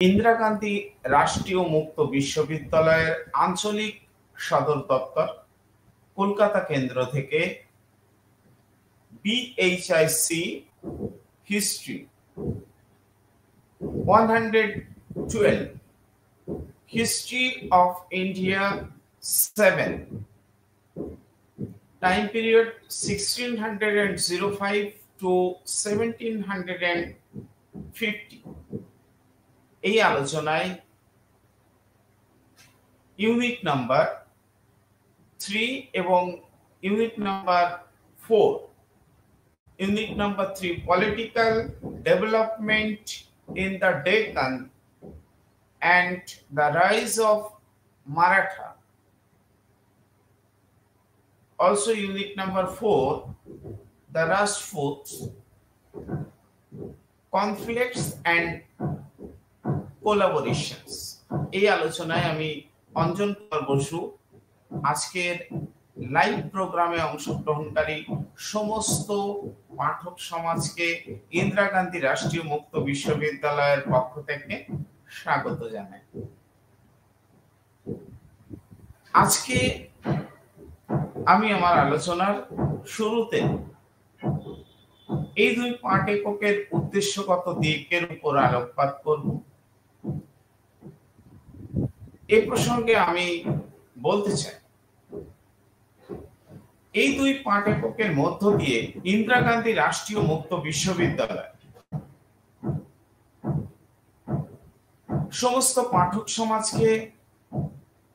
ইন্দিরা গান্ধী রাষ্ট্রীয় মুক্ত বিশ্ববিদ্যালয়ের আঞ্চলিক সদর দপ্তর কলকাতা কেন্দ্র থেকে BHIC History 112 History of India 7 Time period 1605 to 1750 এই আলোচনায় ইউনিট নাম্বার 3 এবং unit number 4 unit number 3 political development in the Deccan and the rise of Maratha. Also unit number 4 the Rajputs, conflicts and collaborations. এই আলোচনায় আমি অঞ্জন কুমার বসু আজকের live প্রোগ্রামে অংশগ্রহণকারী সমস্ত পাঠক সমাজকে ইন্দিরা গান্ধী রাষ্ট্রীয় মুক্ত বিশ্ববিদ্যালয়ের পক্ষ থেকে স্বাগত জানাই। আজকে আমি আমার আলোচনার শুরুতে এই দুই পাঠ এককের উদ্দেশ্যগত দিকের উপর আলোকপাত করব। এই প্রসঙ্গে আমি বলতে চাই, এই দুই পাঠ এককের মধ্য দিয়ে ইন্দিরা গান্ধী রাষ্ট্রীয় মুক্ত বিশ্ববিদ্যালয় সমস্ত পাঠক সমাজকে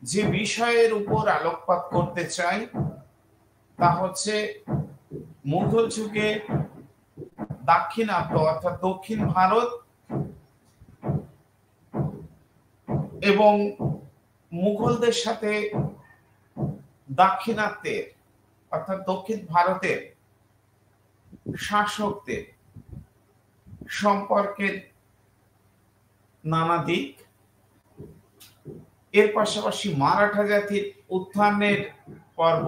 যে বিষয়ের উপর আলোকপাত করতে চাই তা হচ্ছে মুঘল যুগে দাক্ষিণাত্য অর্থাৎ দক্ষিণ ভারত এবং মুঘলদের সাথে দাক্ষিণাত্যের অর্থাৎ দক্ষিণ ভারতের শাসকদের সম্পর্কের নানা দিক, এর পাশাপাশি মারাঠা জাতির উত্থানের পর্ব,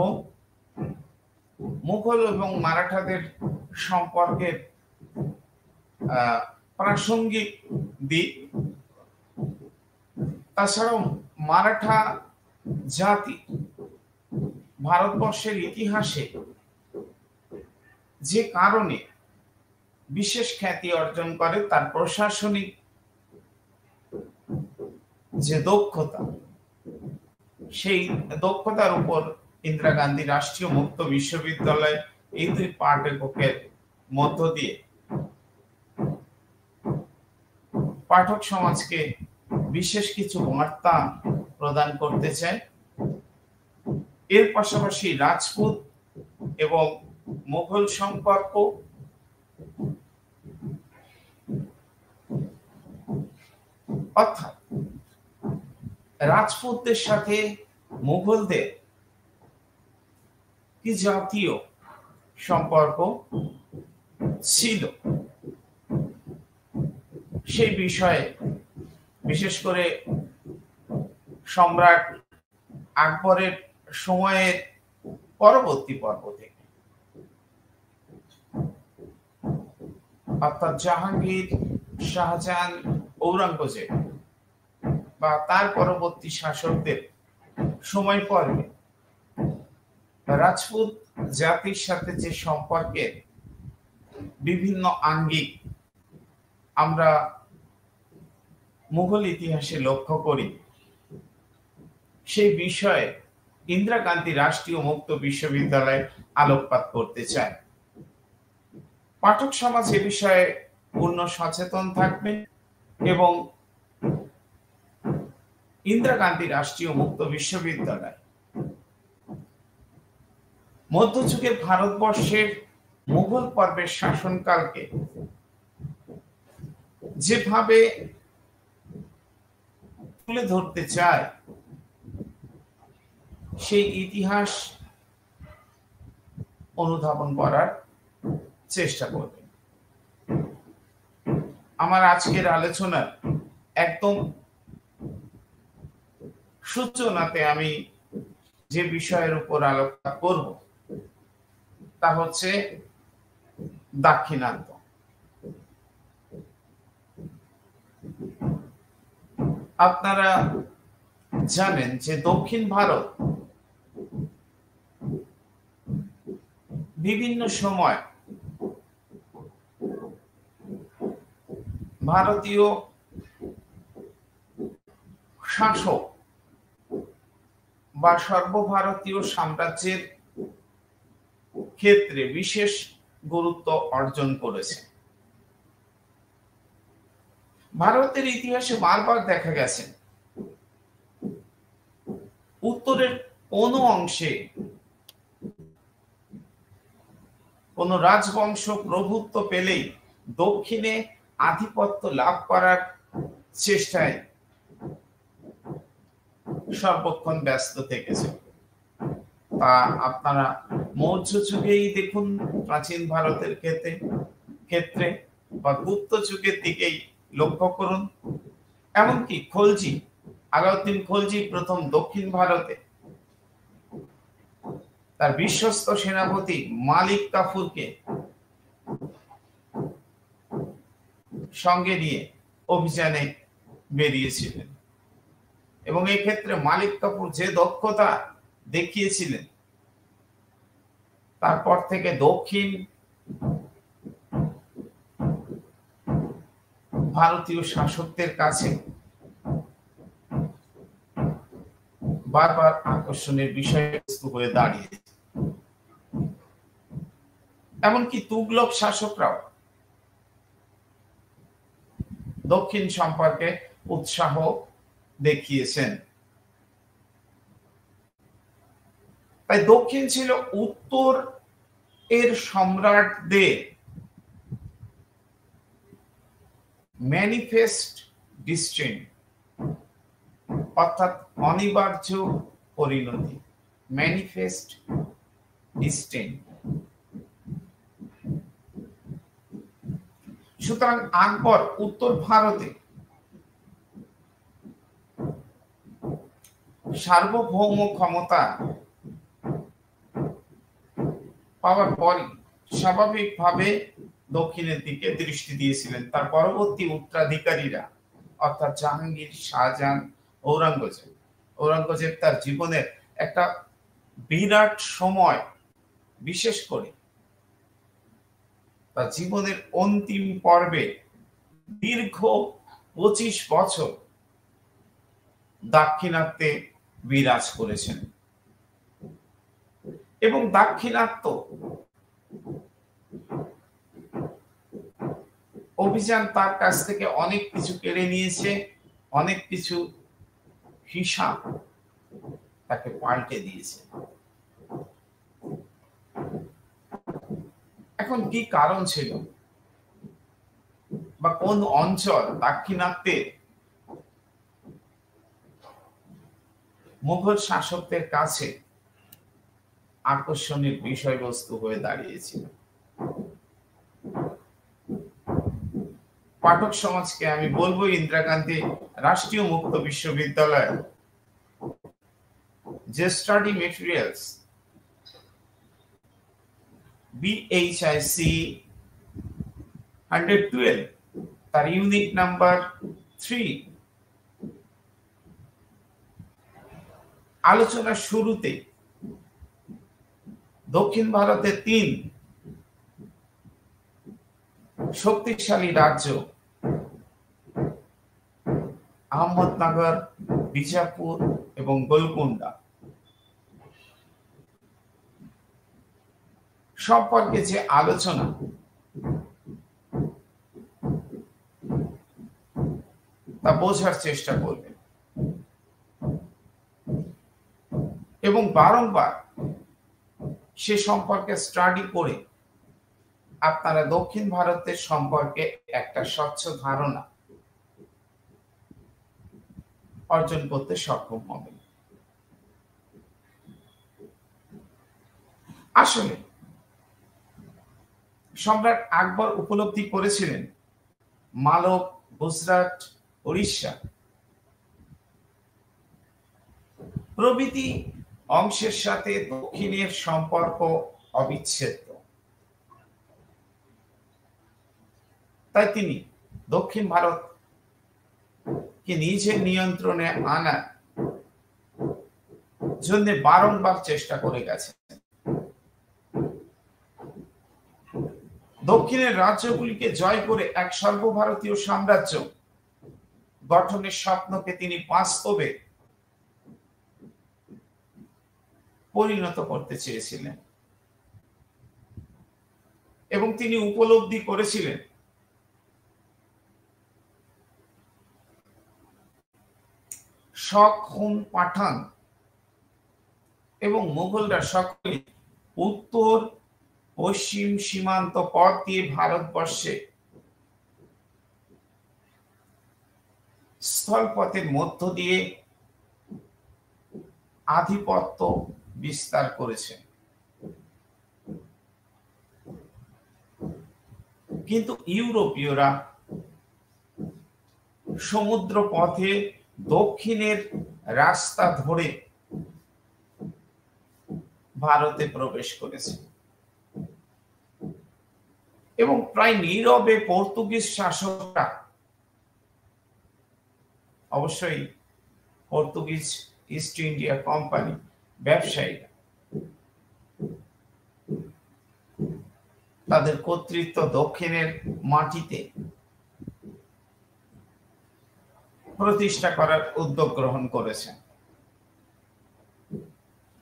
মুঘল এবং মারাঠাদের সম্পর্কের প্রাসঙ্গিক দিক, তাছাড়াও মারাঠা জাতি ভারতবর্ষের ইতিহাসে যে কারণে বিশেষ খ্যাতি অর্জন করে তার প্রশাসনিক যে দক্ষতা, সেই দক্ষতার উপর ইন্দিরা গান্ধী রাষ্ট্রীয় মুক্ত বিশ্ববিদ্যালয় এই দুই পাঠ এককের মধ্য দিয়ে পাঠক সমাজকে বিশেষ কিছু বার্তা প্রদান করতে চায়। এর পাশাপাশি রাজপুত এবং মুঘল সম্পর্ক, অর্থাৎ রাজপুতদের সাথে মুঘলদের কি জাতীয় সম্পর্ক ছিল সেই বিষয়ে, বিশেষ করে সম্রাট আকবরের সময়ের পরবর্তী পর্ব থেকে, অর্থাৎ জাহাঙ্গীর, শাহজাহান, ঔরঙ্গজেব বা তার পরবর্তী শাসকদের সময় পর্বে রাজপুত জাতির সাথে যে সম্পর্কের বিভিন্ন আঙ্গিক আমরা মুঘল ইতিহাসে লক্ষ্য করি, সেই বিষয়ে ইন্দিরা গান্ধী রাষ্ট্রীয় মুক্ত বিশ্ববিদ্যালয় আলোকপাত করতে চায়। পাঠক সমাজ এ বিষয়ে পূর্ণ সচেতন থাকবে এবং ইন্দিরা গান্ধী রাষ্ট্রীয় মুক্ত বিশ্ববিদ্যালয় মধ্যযুগের ভারতবর্ষের মুঘল পর্বের শাসনকালকে যেভাবে তুলে ধরতে চায় সেই ইতিহাস অনুধাবন করার চেষ্টা করবে। আমার আজকের আলোচনার একদম সূচনাতে আমি যে বিষয়ের উপর আলোকপাত করব তা হচ্ছে দাক্ষিণাত্য। আপনারা জানেন যে দক্ষিণ ভারত বিভিন্ন সময় ভারতীয় শাসক বা সর্বভারতীয় সাম্রাজ্যের ক্ষেত্রে বিশেষ গুরুত্ব অর্জন করেছে। ভারতের ইতিহাসে বারবার দেখা গেছে উত্তরের কোন অংশে কোন রাজবংশ প্রভুত্ব পেলেই দক্ষিণে আধিপত্য লাভ করার চেষ্টায় সর্বক্ষণ ব্যস্ত থেকেছে। তা আপনারা মৌর্য যুগেই দেখুন, প্রাচীন ভারতের ক্ষেত্রে বা গুপ্ত যুগের দিকেই লক্ষ্য করুন। এমনকি খলজি, আলাউদ্দিন খলজি প্রথম দক্ষিণ ভারতে তার বিশ্বস্ত সেনাপতি মালিক কাফুরকে সঙ্গে নিয়ে অভিযানে বেরিয়েছিলেন এবং এই ক্ষেত্রে মালিক কাফুর যে দক্ষতা দেখিয়েছিলেন, তারপর থেকে দক্ষিণ ভারতীয় শাসকদের কাছে বারবার আকর্ষণের বিষয়বস্তু হয়ে দাঁড়িয়েছে। এমনকি তুগলক শাসকরাও দক্ষিণ সম্পর্কে উৎসাহ দেখিয়েছেন। তাই দক্ষিণ ছিল উত্তর এর সম্রাটদের ম্যানিফেস্ট ডিস্ট্রিন, অর্থাৎ অনিবার্য পরিণতি, ম্যানিফেস্ট ডিস্ট্রিন। সুতরাং আকবর উত্তর ভারতে সার্বভৌম ক্ষমতা পাওয়ার পরই স্বাভাবিকভাবে দক্ষিণের দিকে দৃষ্টি দিয়েছিলেন। তার পরবর্তী উত্তরাধিকারীরা অর্থাৎ জাহাঙ্গীর, শাহজাহান, ঔরঙ্গজেব তার জীবনের একটা বিরাট সময়, বিশেষ করে তার জীবনের অন্তিম পর্বে দীর্ঘ 25 বছর দাক্ষিণাত্যে বিরাজ করেছেন এবং দাক্ষিণাত্য অভিযান তার কাছ থেকে অনেক কিছু কেড়ে নিয়েছে, অনেক কিছু হিসাব তাকে পাল্টে দিয়েছে। এখন কি কারণ ছিল বা কোন অঞ্চল দাক্ষিণাত্যে মুঘল শাসকদের কাছে আকর্ষণের বিষয়বস্তু হয়ে দাঁড়িয়েছিল? পাঠক সমাজকে আমি বলবো, ইন্দিরা গান্ধী রাষ্ট্রীয় মুক্ত বিশ্ববিদ্যালয় যে স্টাডি মেটেরিয়ালস BHIC 112 তার ইউনিট নাম্বার 3 আলোচনার শুরুতে দক্ষিণ ভারতের 3 শক্তিশালী রাজ্য আহমদনগর, বিজাপুর এবং গোলকুন্ডা সম্পর্কে যে আলোচনা তা বোঝার চেষ্টা করবেন এবং বারংবার সে সম্পর্কে স্টাডি করে আপনারা দক্ষিণ ভারতের সম্পর্কে একটা স্বচ্ছ ধারণা অর্জন করতে সক্ষম হবেন। আসলে সম্রাট আকবর উপলব্ধি করেছিলেন মালব, গুজরাট, উড়িষ্যা প্রভৃতি অংশের সাথে দক্ষিণের সম্পর্ক অবিচ্ছেদ্য। তাই তিনি দক্ষিণ ভারত কে নিজের নিয়ন্ত্রণে আনার জন্য বারংবার চেষ্টা করে গেছে। দক্ষিণের রাজ্যগুলিকে জয় করে এক সর্বভারতীয় সাম্রাজ্য গঠনের স্বপ্নকে তিনি বাস্তবে পরিণত করতে চেয়েছিলেন এবং তিনি উপলব্ধি করেছিলেন শক, হুন, পাঠান এবং মুঘলরা সকলে উত্তর পশ্চিম সীমান্ত পথ দিয়ে ভারতবর্ষে স্থলপথের মধ্য দিয়ে আধিপত্য বিস্তার করেছে। কিন্তু ইউরোপীয়রা সমুদ্র পথে দক্ষিণের রাস্তা ধরে ভারতে প্রবেশ করেছে এবং প্রায় নীরবে পর্তুগিজ শাসকরা, অবশ্যই পর্তুগিজ ইস্ট ইন্ডিয়া কোম্পানি ব্যবসায়ীরা, তাদের কর্তৃত্ব দক্ষিণের মাটিতে প্রতিষ্ঠা করার উদ্যোগ গ্রহণ করেছেন।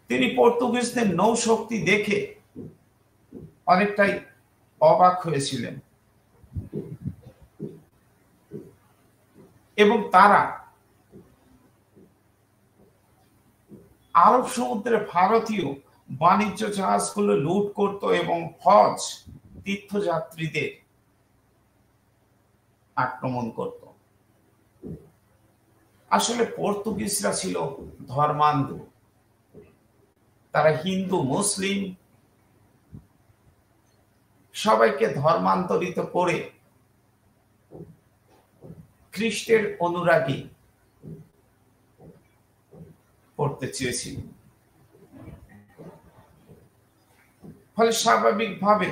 তিনি পর্তুগিজদের নৌশক্তি দেখে অনেকটাই অবাক হয়েছিলেন এবং তারা আরব সমুদ্রে ভারতীয় বাণিজ্য জাহাজগুলো লুট করত এবং হজ তীর্থযাত্রীদের আক্রমণ করত। আসলে পর্তুগিজরা ছিল ধর্মান্ধ। তারা হিন্দু, মুসলিম সবাইকে ধর্মান্তরিত করে খ্রিস্টের অনুরাগী করতে চেয়েছিল। ফলে স্বাভাবিকভাবে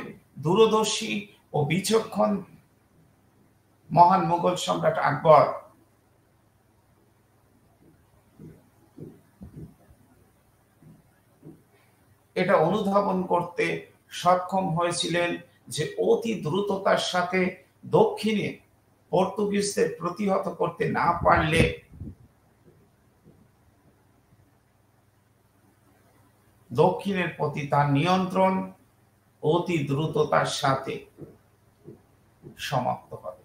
দূরদর্শী ও বিচক্ষণ মহান মুঘল সম্রাট আকবর এটা অনুধাবন করতে সক্ষম হয়েছিলেন যে অতি দ্রুততার সাথে দক্ষিণে পর্তুগিজদের প্রতিহত করতে না পারলে দক্ষিণের প্রতি তার নিয়ন্ত্রণ অতি দ্রুততার সাথে সমাপ্ত হবে।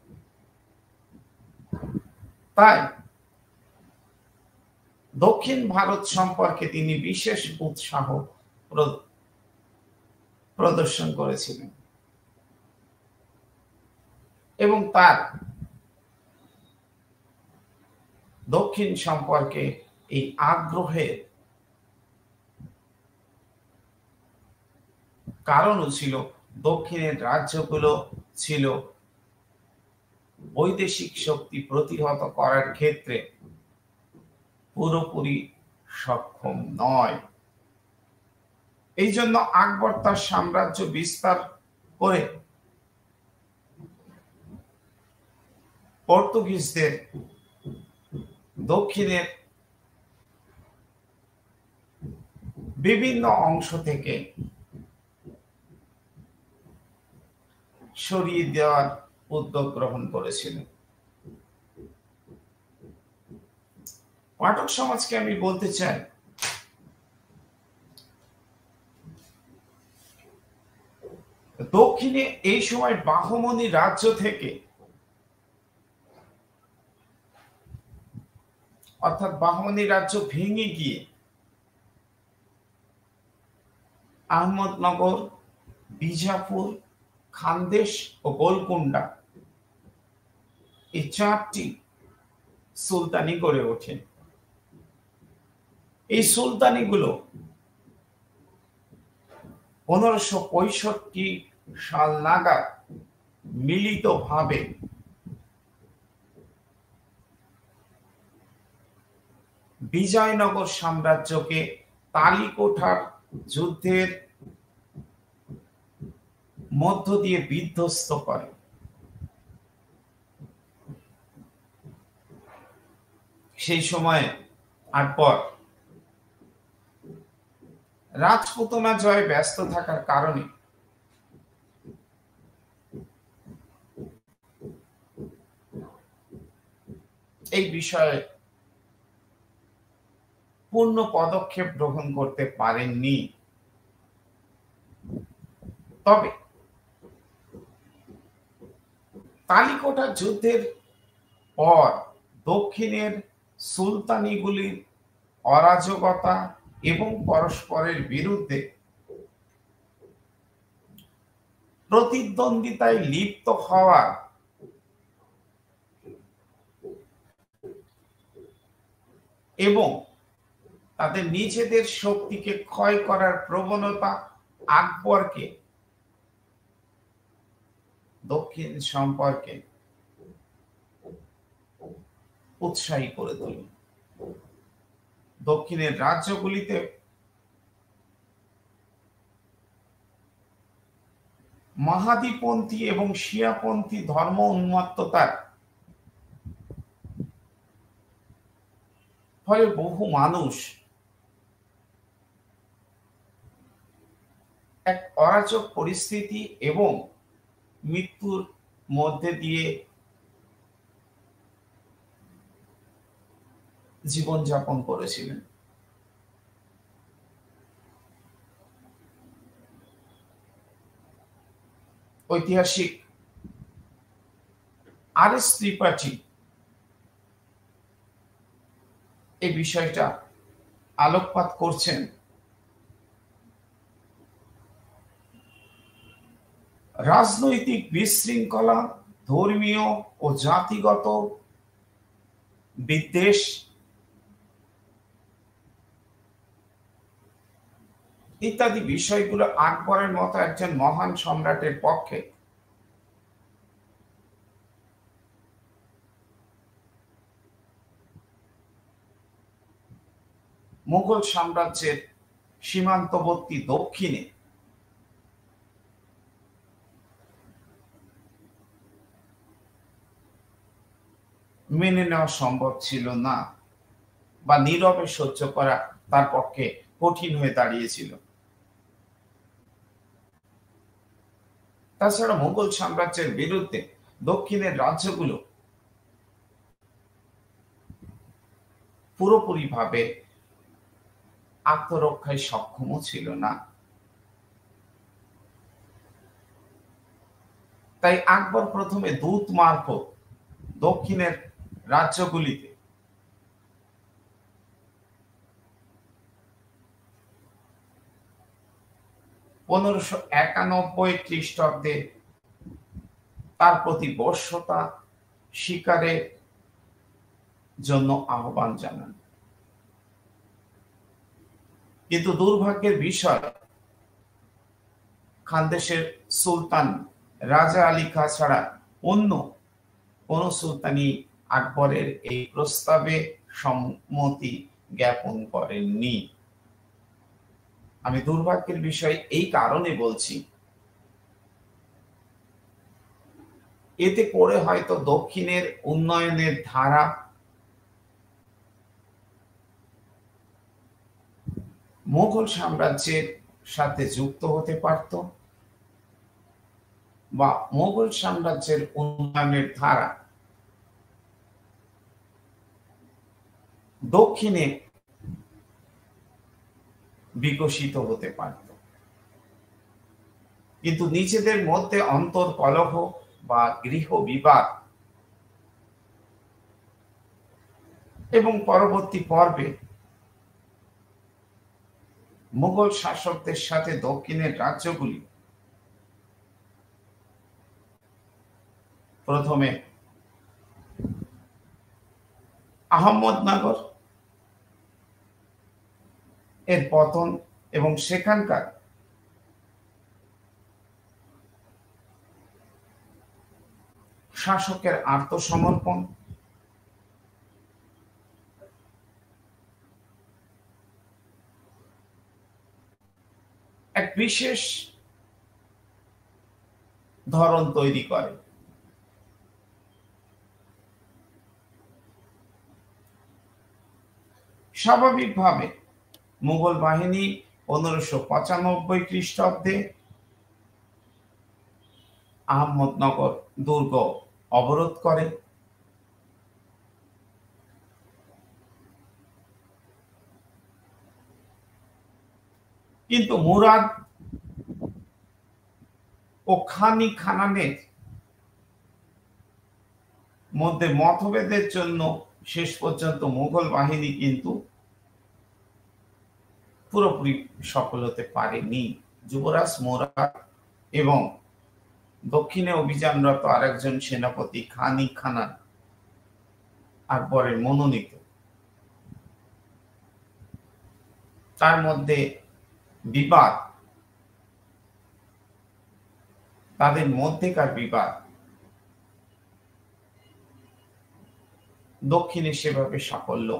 তাই দক্ষিণ ভারত সম্পর্কে তিনি বিশেষ উৎসাহ প্রদর্শন করেছিলেন এবং তার দক্ষিণ সম্পর্কে এই আগ্রহের কারণও ছিল দক্ষিণের রাজ্যগুলো ছিল বৈদেশিক শক্তি প্রতিহত করার ক্ষেত্রে পুরোপুরি সক্ষম নয়। এই জন্য আকবর তার সাম্রাজ্য বিস্তার করে পর্তুগিজদের দক্ষিণের বিভিন্ন অংশ থেকে সরিয়ে দেওয়ার উদ্যোগ গ্রহণ করেছিলেন। পাঠক সমাজকে আমি বলতে চাই, দক্ষিণে এই সময় বাহমনি রাজ্য থেকে, অর্থাৎ বাহমনি রাজ্য ভেঙে গিয়ে আহমদনগর, বিজাপুর, খানদেশ ও গোলকুন্ডা এই চারটি সুলতানি গড়ে ওঠে। এই সুলতানিগুলো 1565 সাল নাগাদ মিলিতভাবে বিজয়নগর সাম্রাজ্যকে তালিকোঠার যুদ্ধের মধ্য দিয়ে বিধ্বস্ত করে। সেই সময় আকবর রাজপুতনা জয়ে ব্যস্ত থাকার কারণে এই বিষয়ে পূর্ণ পদক্ষেপ গ্রহণ করতে পারেননি। তবে তালিকোটার যুদ্ধের পর দক্ষিণের সুলতানিগুলির অরাজকতা এবং পরস্পরের বিরুদ্ধে প্রতিদ্বন্দ্বিতায় লিপ্ত হওয়া এবং তাদের নিজেদের শক্তিকে ক্ষয় করার প্রবণতা আকবরকে দক্ষিণ সম্পর্কে উৎসাহী করে তোলে। দক্ষিণের রাজ্যগুলিতে মাহাদিপন্থী এবং শিয়াপন্থী ধর্ম উন্মত্ততার ফলে বহু মানুষ এক অরাজক পরিস্থিতি এবং মৃত্যুর মধ্যে দিয়ে জীবনযাপন করেছিলেন। ঐতিহাসিক আর.এস. ত্রিপাঠী এই বিষয়টা আলোকপাত করছেন। রাজনৈতিক বিশৃঙ্খলা, ধর্মীয় ও জাতিগত বিদ্বেষ ইত্যাদি বিষয়গুলো আকবরের মতো একজন মহান সম্রাটের পক্ষে মুঘল সাম্রাজ্যের সীমান্তবর্তী দক্ষিণে মেনে নেওয়া সম্ভব ছিল না, বা নীরবে সহ্য করা তার পক্ষে কঠিন হয়ে দাঁড়িয়েছিল। তাছাড়া মুঘল সাম্রাজ্যের বিরুদ্ধে দক্ষিণের রাজ্যগুলো পুরোপুরিভাবে আত্মরক্ষায় সক্ষমও ছিল না। তাই আকবর প্রথমে দূত মারফত দক্ষিণের রাজ্যগুলিতে (1591 খ্রিস্টাব্দে) তার প্রতি বশ্যতা স্বীকারের জন্য আহ্বান জানান। কিন্তু দুর্ভাগ্যের বিষয়, খানদেশের সুলতান রাজা আলী খাঁ ছাড়া অন্য কোন সুলতানি আকবরের এই প্রস্তাবে সম্মতি জ্ঞাপন করেননি। আমি দুর্ভাগ্যের বিষয় এই কারণে বলছি, এতে করে হয়তো দক্ষিণের উন্নয়নের ধারা মুঘল সাম্রাজ্যের সাথে যুক্ত হতে পারত, বা মুঘল সাম্রাজ্যের উন্নয়নের ধারা দক্ষিণে বিকশিত হতে পারত। কিন্তু নিজেদের মধ্যে অন্তর্কলহ বা গৃহ বিবাদ এবং পরবর্তী পর্বে মুঘল শাসকদের সাথে দক্ষিণের রাজ্যগুলি প্রথমে আহমদনগর এর পতন এবং সেখানকার শাসকের আত্মসমর্পণ, এক বিশেষ ধরন তৈরি করে। স্বাভাবিকভাবে মুঘল বাহিনী 1595 খ্রিস্টাব্দে আহমদনগর দুর্গ অবরোধ করে। কিন্তু মুরাদ ও খানি খানানের মধ্যে মতভেদের জন্য শেষ পর্যন্ত মুঘল বাহিনী কিন্তু পুরোপুরি সফল হতে পারেনি। যুবরাজ মুরাদ এবং দক্ষিণে অভিযানরত আরেকজন সেনাপতি খানি খানান আকবরের মনোনীত, তার মধ্যে বিবাদ, তাদের মধ্যেকার বিবাদ দক্ষিণে সেভাবে সাফল্য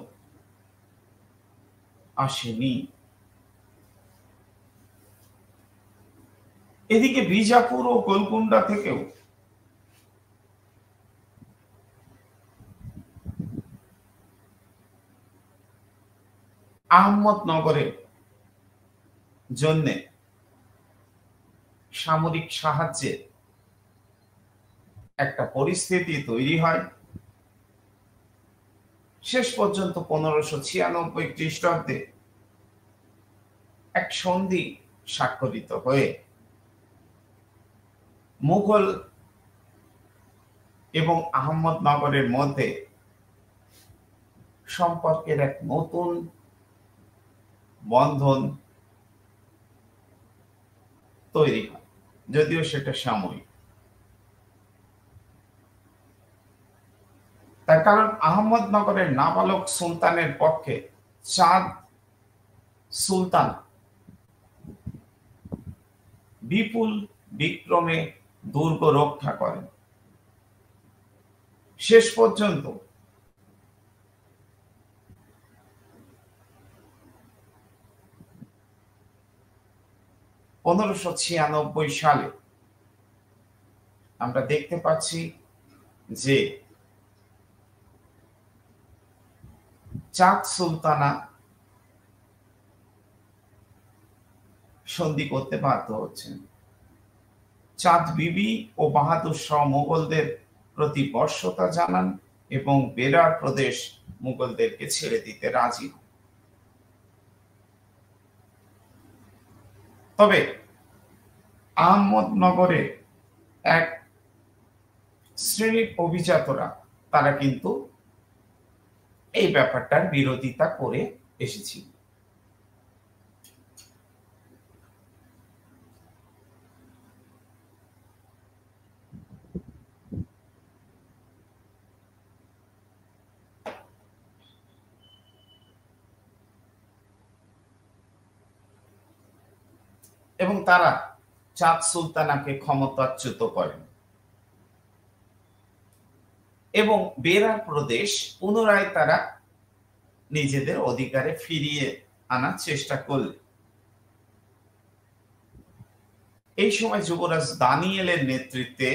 আসেনি। এদিকে বিজাপুর ও গোলকুন্ডা থেকেও আহমদনগরের জন্য সামরিক সাহায্যের একটা পরিস্থিতি তৈরি হয়। শেষ পর্যন্ত 1596 খ্রিস্টাব্দে এক সন্ধি স্বাক্ষরিত হয়ে মুঘল এবং আহমদনগরের মধ্যে সম্পর্কের এক নতুন বন্ধন তৈরি হয়, যদিও সেটা সাময়িক। তার কারণ আহমদনগরের নাবালক সুলতানের পক্ষে চাঁদ সুলতান বিপুল বিক্রমে দুর্গ রক্ষা করেন। শেষ পর্যন্ত 1596 সালে আমরা দেখতে পাচ্ছি যে চাঁদ সুলতানা সন্ধি করতে বাধ্য হচ্ছেন। চাঁদ বিবি ও বাহাদুর শাহ মুঘলদের প্রতি বর্ষতা জানান এবং বেরার প্রদেশ মুঘলদেরকে ছেড়ে দিতে রাজি হন। তবে আহমদনগরে এক শ্রেণীর অভিজাতরা তারা কিন্তু এই ব্যাপারটার বিরোধিতা করে এসেছিল। এবং তারা চাঁদ সুলতানাকে ক্ষমতাচ্যুত করেন এবং বেরার প্রদেশ পুনরায় তারা নিজেদের অধিকারে ফিরিয়ে আনার চেষ্টা করলেন। এই সময় যুবরাজ দানিয়েলের নেতৃত্বে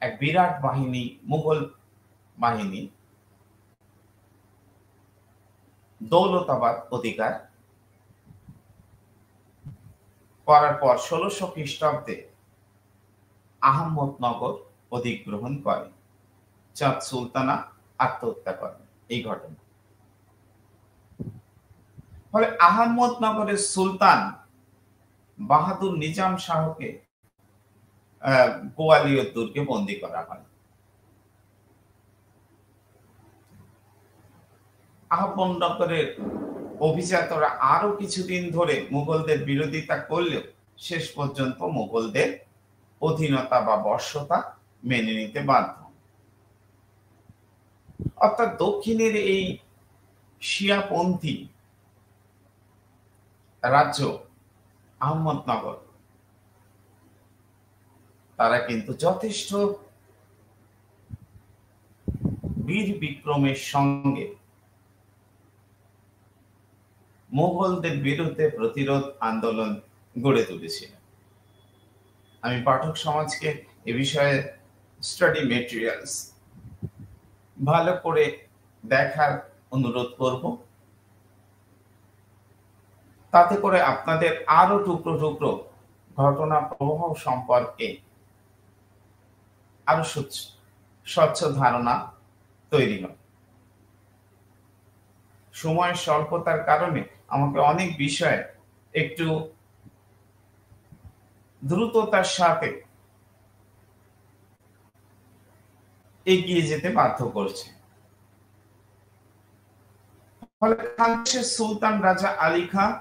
এক বিরাট বাহিনী, মুঘল বাহিনী দৌলতাবাদ অধিকার করার পর 1600 খ্রিস্টাব্দে আহমদনগর অধিগ্রহণ করে। চাঁদ সুলতানা আত্মহত্যা করেন এই ঘটনা। ফলে আহমদনগরের সুলতান বাহাদুর নিজাম শাহকে গোয়ালিয়র দুর্গে বন্দী করা হয়। আহমদনগরের অভিজাতরা আরো কিছুদিন ধরে মুঘলদের বিরোধিতা করলেও শেষ পর্যন্ত মুঘলদের অধীনতা বা বর্ষতা মেনে নিতে বাধ্য। অর্থাৎ দক্ষিণের এই শিয়াপন্থী রাজ্য আহমদনগর তারা কিন্তু যথেষ্ট বীর বিক্রমের সঙ্গে মুঘলদের বিরুদ্ধে প্রতিরোধ আন্দোলন গড়ে তুলেছিল। আমি পাঠক সমাজকে এ বিষয়ে স্টাডি মেটেরিয়ালস ভালো করে দেখার অনুরোধ করব তাতে করে আপনাদের আরো টুকরো টুকরো ঘটনা প্রবাহ সম্পর্কে আরো স্বচ্ছ ধারণা তৈরি হয়। সময়ের স্বল্পতার কারণে আমাকে অনেক বিষয়ে একটু দ্রুততার সাথে এগিয়ে যেতে বাধ্য করছে। ফলে খানদেশের সুলতান রাজা আলী খাঁ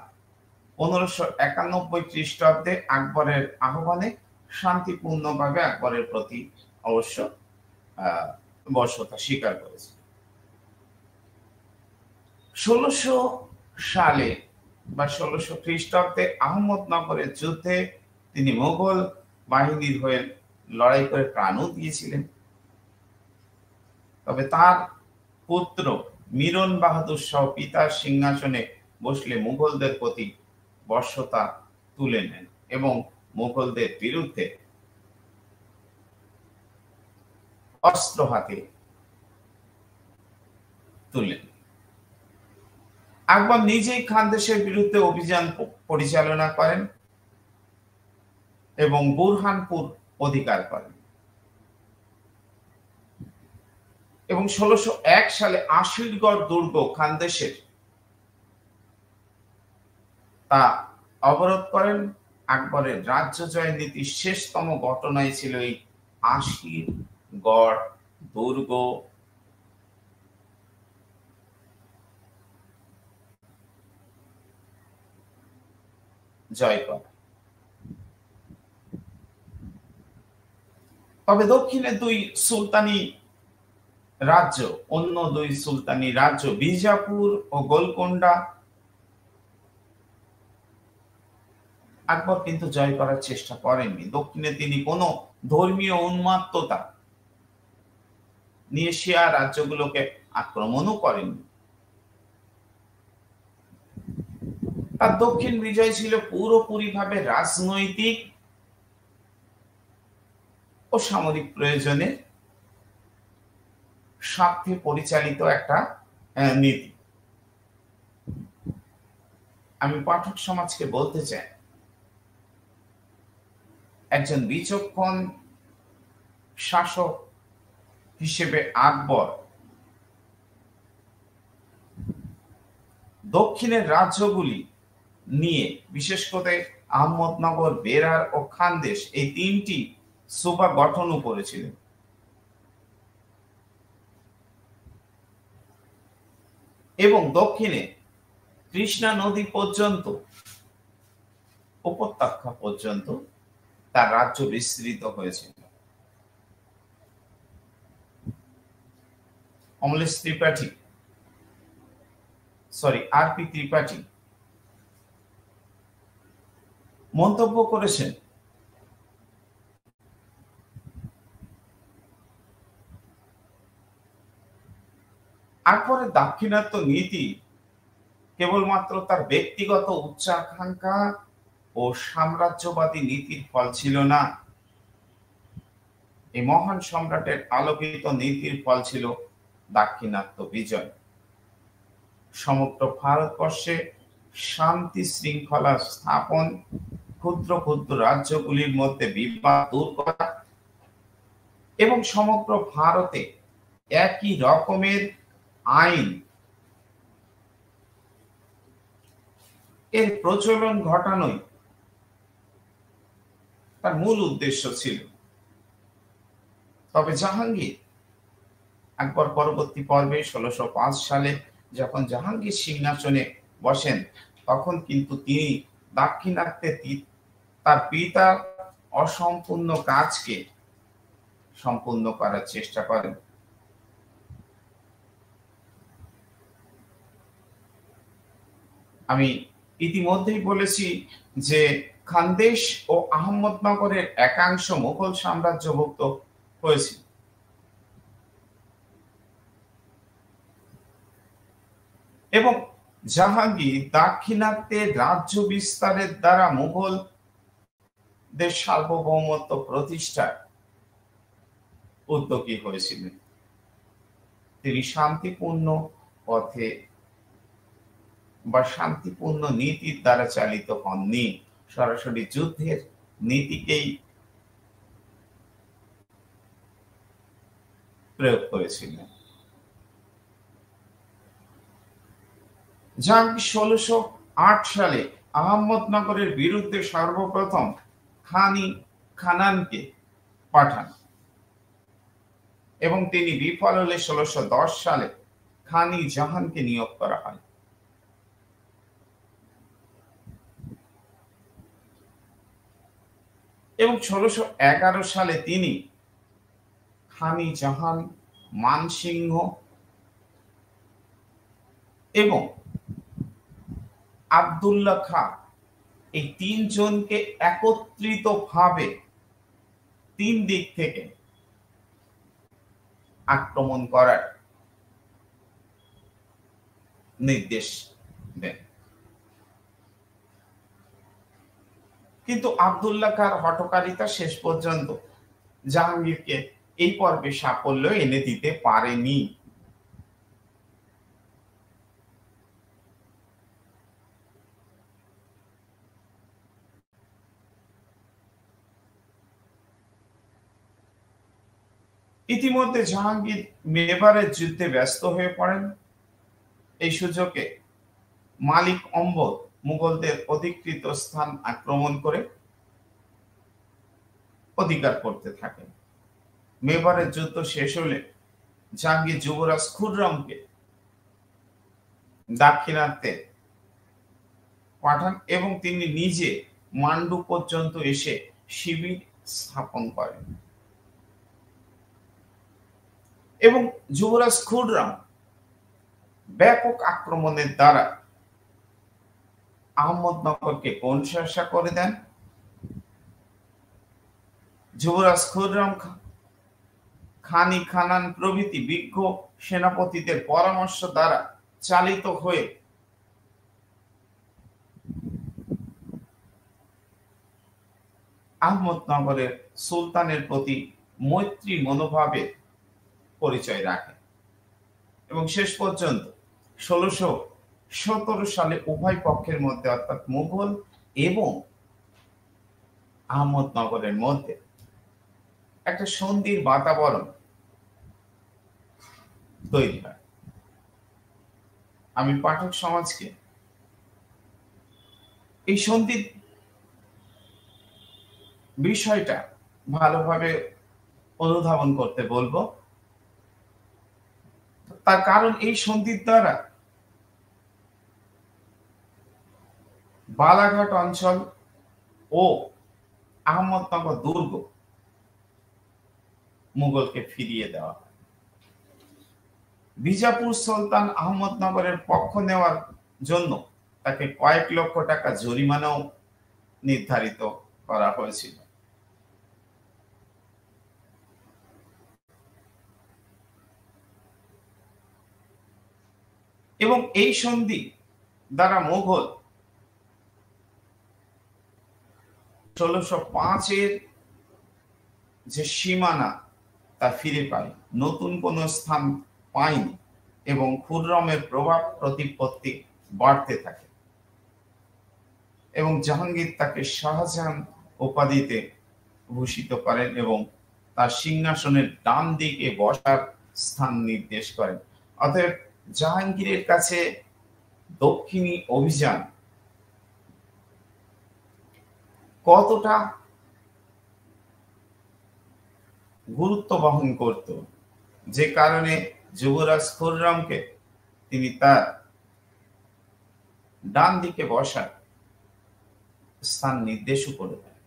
1591 খ্রিস্টাব্দে আকবরের আহ্বানে শান্তিপূর্ণভাবে আকবরের প্রতি অবশ্য বর্ষতা স্বীকার করেছে। 1600 সালে বা 1600 খ্রিস্টাব্দে আহমদনগরের যুদ্ধে তিনি মুঘল বাহিনীর হয়ে লড়াই করে প্রাণও দিয়েছিলেন। তবে তার পুত্র মিরন বাহাদুর সহ পিতার সিংহাসনে বসলে মুঘলদের প্রতি বর্ষতা তুলে নেন এবং মুঘলদের বিরুদ্ধে অস্ত্র হাতে তুলেন। আকবর নিজেই খানদেশের বিরুদ্ধে অভিযান পরিচালনা করেন এবং বুরহানপুর অধিকার করেন এবং 1601 সালে আশিরগড় দুর্গ খানদেশের তা অবরোধ করেন। আকবরের রাজ্য জয় নীতির শেষতম ঘটনাই ছিল এই আশিরগড় দুর্গ জয় করা। তবে দক্ষিণে দুই সুলতানি রাজ্য, অন্য দুই সুলতানি রাজ্য বিজাপুর ও গোলকোন্ডা আকবর কিন্তু জয় করার চেষ্টা করেননি। দক্ষিণে তিনি কোনো ধর্মীয় উন্মাত্ততা নিয়ে শিয়া রাজ্যগুলোকে আক্রমণও করেননি। তার দক্ষিণ বিজয় ছিল পুরোপুরিভাবে রাজনৈতিক ও সামরিক প্রয়োজনে স্বার্থে পরিচালিত একটা নীতি। আমি পাঠক সমাজকে বলতে চাই, একজন বিচক্ষণ শাসক হিসেবে আকবর দক্ষিণের রাজ্যগুলি নিয়ে, বিশেষ করে আহমদনগর, বেরার ও খানদেশ, এই তিনটি সুবা গঠনও করেছিলেন। এবং দক্ষিণে কৃষ্ণা নদী পর্যন্ত, উপত্যকা পর্যন্ত তার রাজ্য বিস্তৃত হয়েছিল। অমলেশ ত্রিপাঠী, আর.পি. ত্রিপাঠী মন্তব্য করেছেন, আকবরের দাক্ষিণাত্য নীতি কেবলমাত্র তার ব্যক্তিগত উচ্চাকাঙ্ক্ষা ও সাম্রাজ্যবাদী নীতির ফল ছিল না। এই মহান সম্রাটের আলোকিত নীতির ফল ছিল দাক্ষিণাত্য বিজয়। সমগ্র ভারতবর্ষে শান্তি শৃঙ্খলা স্থাপন, ক্ষুদ্র ক্ষুদ্র রাজ্যগুলির মধ্যে বিবাদ দূর করা এবং সমগ্র ভারতে একই রকমের আইন এর প্রচলন ঘটানোই তার মূল উদ্দেশ্য ছিল। তবে জাহাঙ্গীর, আকবর পরবর্তী পর্বে 1605 সালে যখন জাহাঙ্গীর সিংহাসনে বসেন, তখন কিন্তু তিনি দাক্ষিণাত্যে তার পিতার অসম্পূর্ণ কাজকে সম্পূর্ণ করার চেষ্টা করেন। আমি ইতিমধ্যেই বলেছি যে খানদেশ ও আহমদনগরের একাংশ মুঘল সাম্রাজ্যভুক্ত হয়েছিল এবং জাহাঙ্গীর দাক্ষিণাত্যের রাজ্য বিস্তারের দ্বারা মুঘলদের সার্বভৌমত্ব প্রতিষ্ঠায় উদ্যোগী হয়েছিলেন। তিনি শান্তিপূর্ণ পথে বা শান্তিপূর্ণ নীতির দ্বারা চালিত হননি, সরাসরি যুদ্ধের নীতিকেই প্রয়োগ করেছিলেন। জাহাঙ্গীর ১৬০৮ সালে আহমদনগরের বিরুদ্ধে সর্বপ্রথম খান-ই খানানকে পাঠান এবং তিনি বিফল হলে ১৬১০ সালে খান-ই জাহানকে নিয়োগ করা হয়। এবং ১৬১১ সালে তিনি খান-ই জাহান, মানসিংহ এবং আব্দুল্লাহ খাঁ এই তিনজনকে একত্রিতভাবে ৩ দিক থেকে আক্রমণ করার নির্দেশ দেন। কিন্তু আব্দুল্লাহ খাঁর হঠকারিতা শেষ পর্যন্ত জাহাঙ্গীরকে এই পর্বে সাফল্য এনে দিতে পারেনি। ইতিমধ্যে জাহাঙ্গীর মেবারের যুদ্ধে ব্যস্ত হয়ে পড়েন। এই সুযোগে মালিক অম্বর মুঘলদের অধিকৃত স্থান আক্রমণ করে অধিকার করতে থাকেন। মেবারের যুদ্ধ শেষ হলে জাহাঙ্গীর যুবরাজ খুররমকে দাক্ষিণাত্যে পাঠান এবং তিনি নিজে মান্ডু পর্যন্ত এসে শিবির স্থাপন করেন এবং যুবরাজ খুররম ব্যাপক আক্রমণের দ্বারা আহমদনগরকে কোণঠাসা করে দেন। যুবরাজ খুররম খান-ই খানান প্রভৃতি বিজ্ঞ সেনাপতিদের পরামর্শ দ্বারা চালিত হয়ে আহমদনগরের সুলতানের প্রতি মৈত্রী মনোভাবের পরিচয় রাখে এবং শেষ পর্যন্ত ১৬১৭ সালে উভয় পক্ষের মধ্যে অর্থাৎ মুঘল এবং আহমদনগরের মধ্যে একটা সন্ধির বাতাবরণ তৈরি হয়। আমি পাঠক সমাজকে এই সন্ধির বিষয়টা ভালোভাবে অনুধাবন করতে বলবো। তার কারণ এই সন্ধির দ্বারা বালাঘাট অঞ্চল ও আহমদনগর দুর্গ মুঘলকে ফিরিয়ে দেওয়া হয়। বিজাপুর সুলতান আহমদনগরের পক্ষ নেওয়ার জন্য তাকে কয়েক লক্ষ টাকা জরিমানাও নির্ধারিত করা হয়েছিল। এবং এই সন্ধি দ্বারা মুঘল ১৬০৫-এর যে সীমানা তা ফিরে পায়, নতুন কোন স্থান পায়নি এবং খুররমের প্রভাব প্রতিপত্তি বাড়তে থাকে এবং জাহাঙ্গীর তাকে শাহজাহান উপাধিতে ভূষিত করেন এবং তার সিংহাসনের ডান দিকে বসার স্থান নির্দেশ করেন। অতএব জাহাঙ্গীরের কাছে দক্ষিণী অভিযান কতটা গুরুত্ব বহন করত, যে কারণে যুবরাজ খুররমকে তিনি তার ডান দিকে বসার স্থান নির্দেশও করে দেন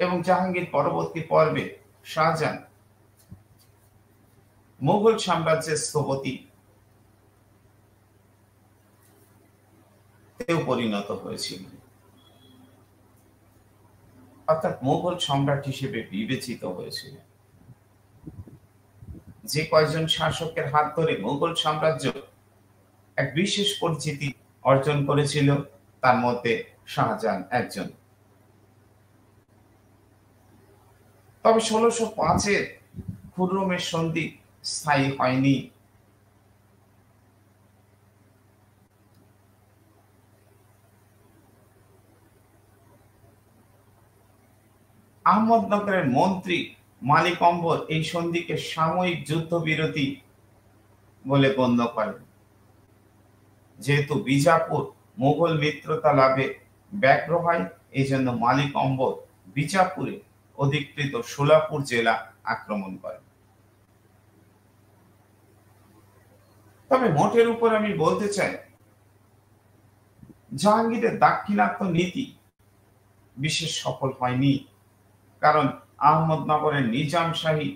এবং জাহাঙ্গীর পরবর্তী পর্বে শাহজাহান মুঘল সাম্রাজ্যের স্থপতি পরিণত হয়েছিল, অর্থাৎ মুঘল সম্রাট হিসেবে বিবেচিত হয়েছিল। যে কয়েকজন শাসকের হাত ধরে মুঘল সাম্রাজ্য এক বিশেষ পরিচিতি অর্জন করেছিল তার মধ্যে শাহজাহান একজন। তবে ১৬০৫-এর খুররমের সন্ধি স্থায়ী হয়নি। আহমদনগরের মন্ত্রী মালিক অম্বর এই সন্ধিকে সাময়িক যুদ্ধবিরতি বলে গণ্য করেন। যেহেতু বিজাপুর মুঘল মিত্রতা লাভে ব্যগ্র হয়, এই জন্য মালিক অম্বর বিজাপুরে অধিকৃত সোলাপুর জেলা আক্রমণ করেন। তবে মোটের উপর আমি বলতে চাই, জাহাঙ্গীরের দাক্ষিণাত্য নীতি বিশেষ সফল হয়নি, কারণ আহমদনগরের নিজামশাহী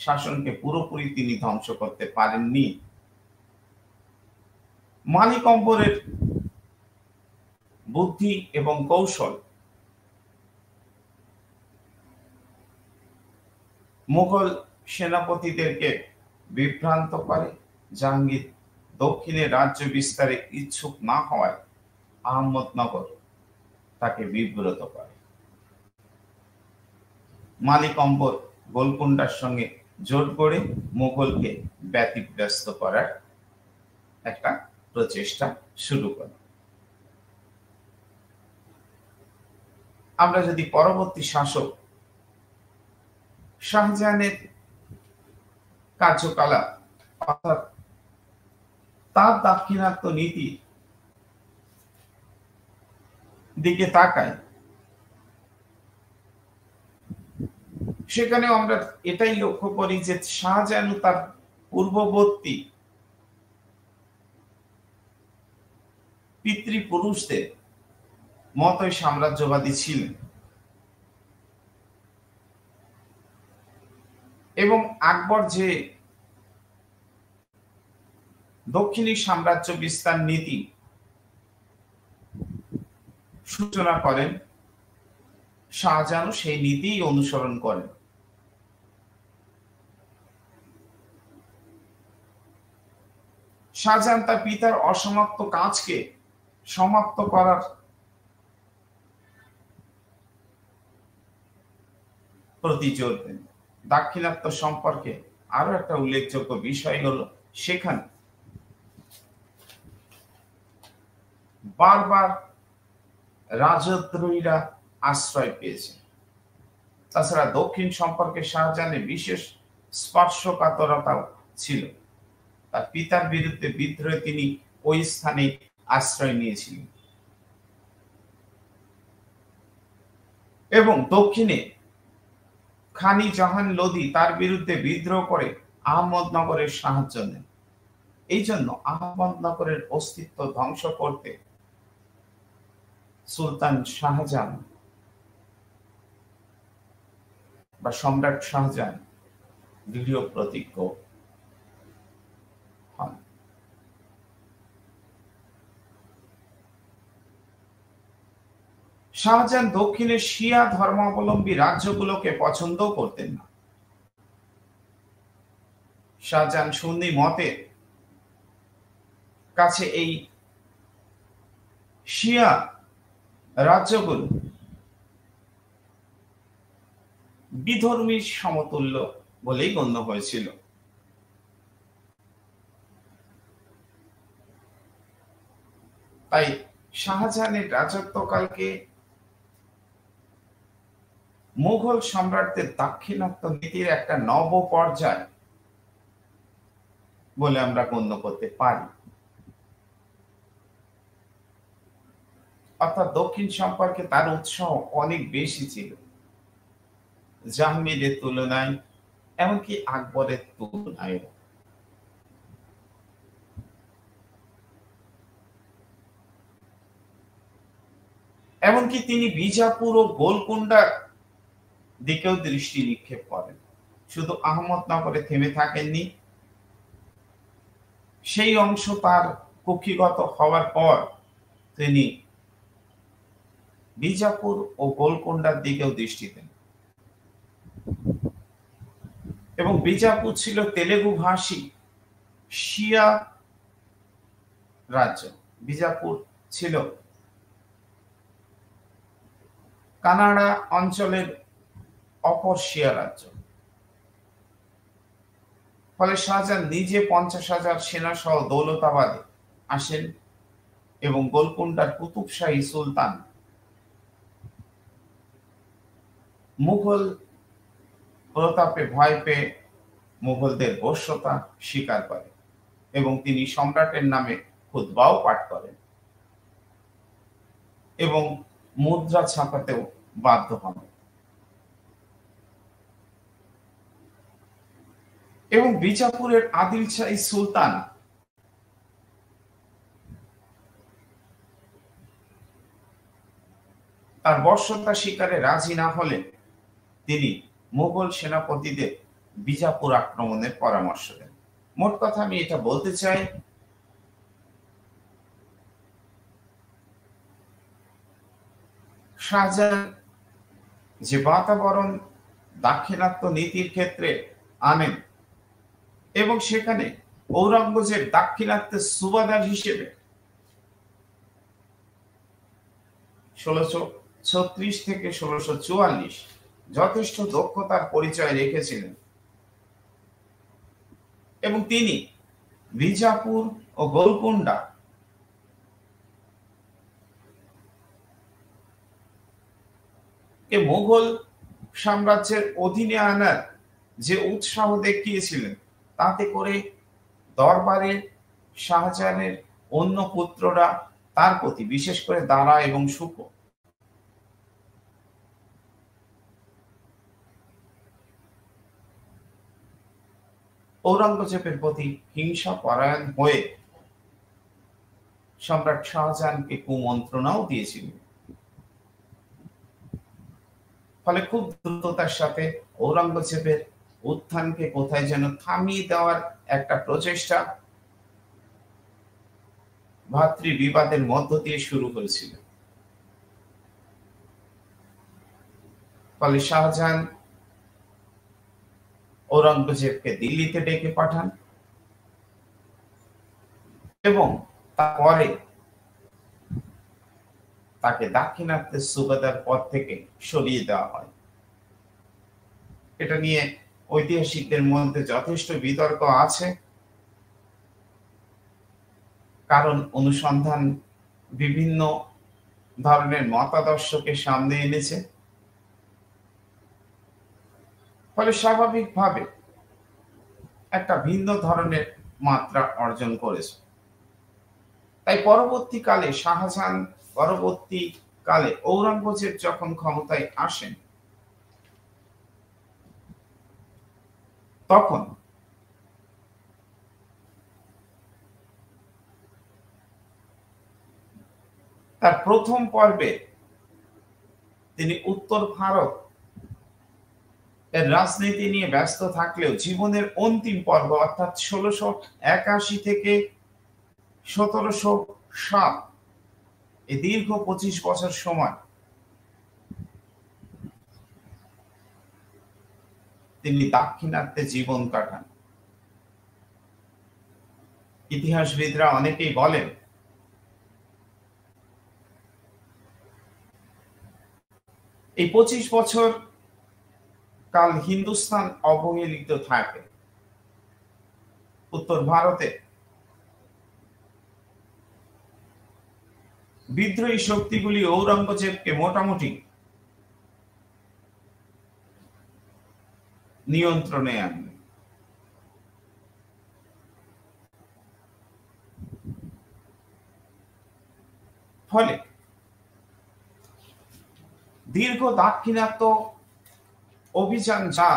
শাসনকে পুরোপুরি তিনি ধ্বংস করতে পারেননি। মালিক অম্বরের বুদ্ধি এবং কৌশল মুঘল সেনাপতিদেরকে বিভ্রান্ত করে। জাহাঙ্গীর দক্ষিণে রাজ্য বিস্তারে ইচ্ছুক না হওয়ায় আহমদনগর তাকে বিব্রত করে। মালিক অম্বর গোলকুন্ডার সঙ্গে জোট গড়ে মুঘলকে ব্যতিব্যস্ত করার একটা প্রচেষ্টা শুরু করে। আমরা যদি পরবর্তী শাসক শাহজাহানের কার্যকলাপ অর্থাৎ তার দাক্ষিণাত্য নীতি দিকে তাকাই, সেখানে আমরা এটাই লক্ষ্য করি যে শাহজাহান তার পূর্ববর্তী পিতৃপুরুষদের মতই সাম্রাজ্যবাদী ছিলেন এবং আকবর যে দক্ষিণী সাম্রাজ্য বিস্তার নীতি সূচনা করেন, শাহজাহানও সেই নীতি অনুসরণ করেন। শাহজাহান তার পিতার অসমাপ্ত কাজকে সমাপ্ত করার প্রতি জোর দেন। দাক্ষিণাত্য সম্পর্কে আরো একটা উল্লেখযোগ্য বিষয় হলো, সেখানে বারবার রাজদ্রোহীরা আশ্রয় পেয়েছে। তাছাড়া দক্ষিণ সম্পর্কে শাহজাহানের বিশেষ স্পর্শকাতরতাও ছিল। তার পিতার বিরুদ্ধে বিদ্রোহে তিনি ওই স্থানে আশ্রয় নিয়েছিলেন এবং দক্ষিণে খানি জাহান লোদি তার বিরুদ্ধে বিদ্রোহ করে আহমদনগরের সাহায্য নেন। এই জন্য আহমদনগরের অস্তিত্ব ধ্বংস করতে সুলতান শাহজাহান বা সম্রাট শাহজাহান দৃঢ় প্রতিজ্ঞ হন। শাহজাহান দক্ষিণের শিয়া ধর্মাবলম্বী রাজ্যগুলোকে পছন্দ করতেন না। শাহজাহান সুন্নি মতের কাছে এই শিয়া রাজ্যগুলো বিধর্মীর সমতুল্য বলেই গণ্য হয়েছিল। তাই শাহজাহানের রাজত্বকালকে মুঘল সম্রাটদের দাক্ষিণাত্য নীতির একটা নব পর্যায় বলে আমরা গণ্য করতে পারি। অর্থাৎ দক্ষিণ সম্পর্কে তার উৎসাহ অনেক বেশি ছিল জাহাঙ্গীরের তুলনায়, এমনকি আকবরের তুলনায়। এমনকি তিনি বিজাপুর ও গোলকুন্ডার দিকেও দৃষ্টি নিক্ষেপ করেন। শুধু আহমদনগরে থেমে থাকেননি, সেই অংশ তার কুক্ষিগত হওয়ার পর তিনি বিজাপুর ও গোলকুন্ডার দিকেও দৃষ্টি দেন এবং বিজাপুর ছিল তেলেগু ভাষী শিয়া রাজ্য। বিজাপুর ছিল কানাড়া অঞ্চলের অপর শিয়া রাজ্য। ফলে শাহজাহান নিজে 50,000 সেনা সহ দৌলতাবাদে আসেন এবং গোলকুন্ডার কুতুব শাহী সুলতান মুঘল প্রতাপে ভয় পেয়ে মুঘলদের বশ্যতা স্বীকার করে এবং তিনি সম্রাটের নামে খুতবাও পাঠ করেন এবং মুদ্রা ছাপাতেও বাধ্য হন এবং বিজাপুরের আদিল শাহী সুলতান তার বশ্যতা স্বীকারে রাজি না হলে তিনি মুঘল সেনাপতিদের বিজাপুর আক্রমণের পরামর্শ দেন। মোট কথা আমি এটা বলতে চাই, শাহজাহান যে বাতাবরণ দাক্ষিণাত্য নীতির ক্ষেত্রে আনেন এবং সেখানে ঔরঙ্গজেব দাক্ষিণাত্যের সুবাদার হিসেবে 1636 থেকে 1644 যথেষ্ট দক্ষতার পরিচয় রেখেছিলেন এবং তিনি বিজাপুর ও গোলকুন্ডা মুঘল সাম্রাজ্যের অধীনে আনার যে উৎসাহ দেখিয়েছিলেন তাতে করে দরবারে শাহজাহানের অন্য পুত্ররা তার প্রতি, বিশেষ করে দারা এবং সুক, ঔরঙ্গজেবের প্রতি হিংসা পরায়ণ হয়ে সম্রাট শাহজাহানকে কুমন্ত্রণাও দিয়েছিলেন। ফলে খুব দ্রুততার সাথে ঔরঙ্গজেবের উত্থানকে কোথায় যেন থামিয়ে দেওয়ার একটা প্রচেষ্টা ভাতৃ বিবাদের মধ্য দিয়ে শুরু হয়েছিল। ফলে শাহজাহান ঔরঙ্গজেবকে দিল্লিতে ডেকে পাঠান এবং তারপরে তাকে দাক্ষিণাত্যের সুবাদার পদ থেকে সরিয়ে দেওয়া হয়। এটা নিয়ে ঐতিহাসিকদের মধ্যে যথেষ্ট বিতর্ক আছে, কারণ অনুসন্ধান বিভিন্ন ধরনের মতাদর্শকে সামনে এনেছে। ফলে স্বাভাবিকভাবে একটা ভিন্ন ধরনের মাত্রা অর্জন করেছে। তাই পরবর্তীকালে শাহজাহান পরবর্তীকালে ঔরঙ্গজেব যখন ক্ষমতায় আসেন তখন তার প্রথম পর্বে তিনি উত্তর ভারত এর রাজনীতি নিয়ে ব্যস্ত থাকলেও জীবনের অন্তিম পর্ব অর্থাৎ 1681 থেকে 1707 এই দীর্ঘ 25 বছর সময় তিনি দাক্ষিণাত্যে জীবন কাটান। ইতিহাসবিদরা অনেকেই বলেন এই 25 বছর কাল হিন্দুস্তান অবহেলিত থাকে। উত্তর ভারতে বিদ্রোহী শক্তিগুলি ঔরঙ্গজেবকে মোটামুটি নিয়ন্ত্রণে আনবে। ফলে দীর্ঘ দাক্ষিণাত্য অভিযান, যা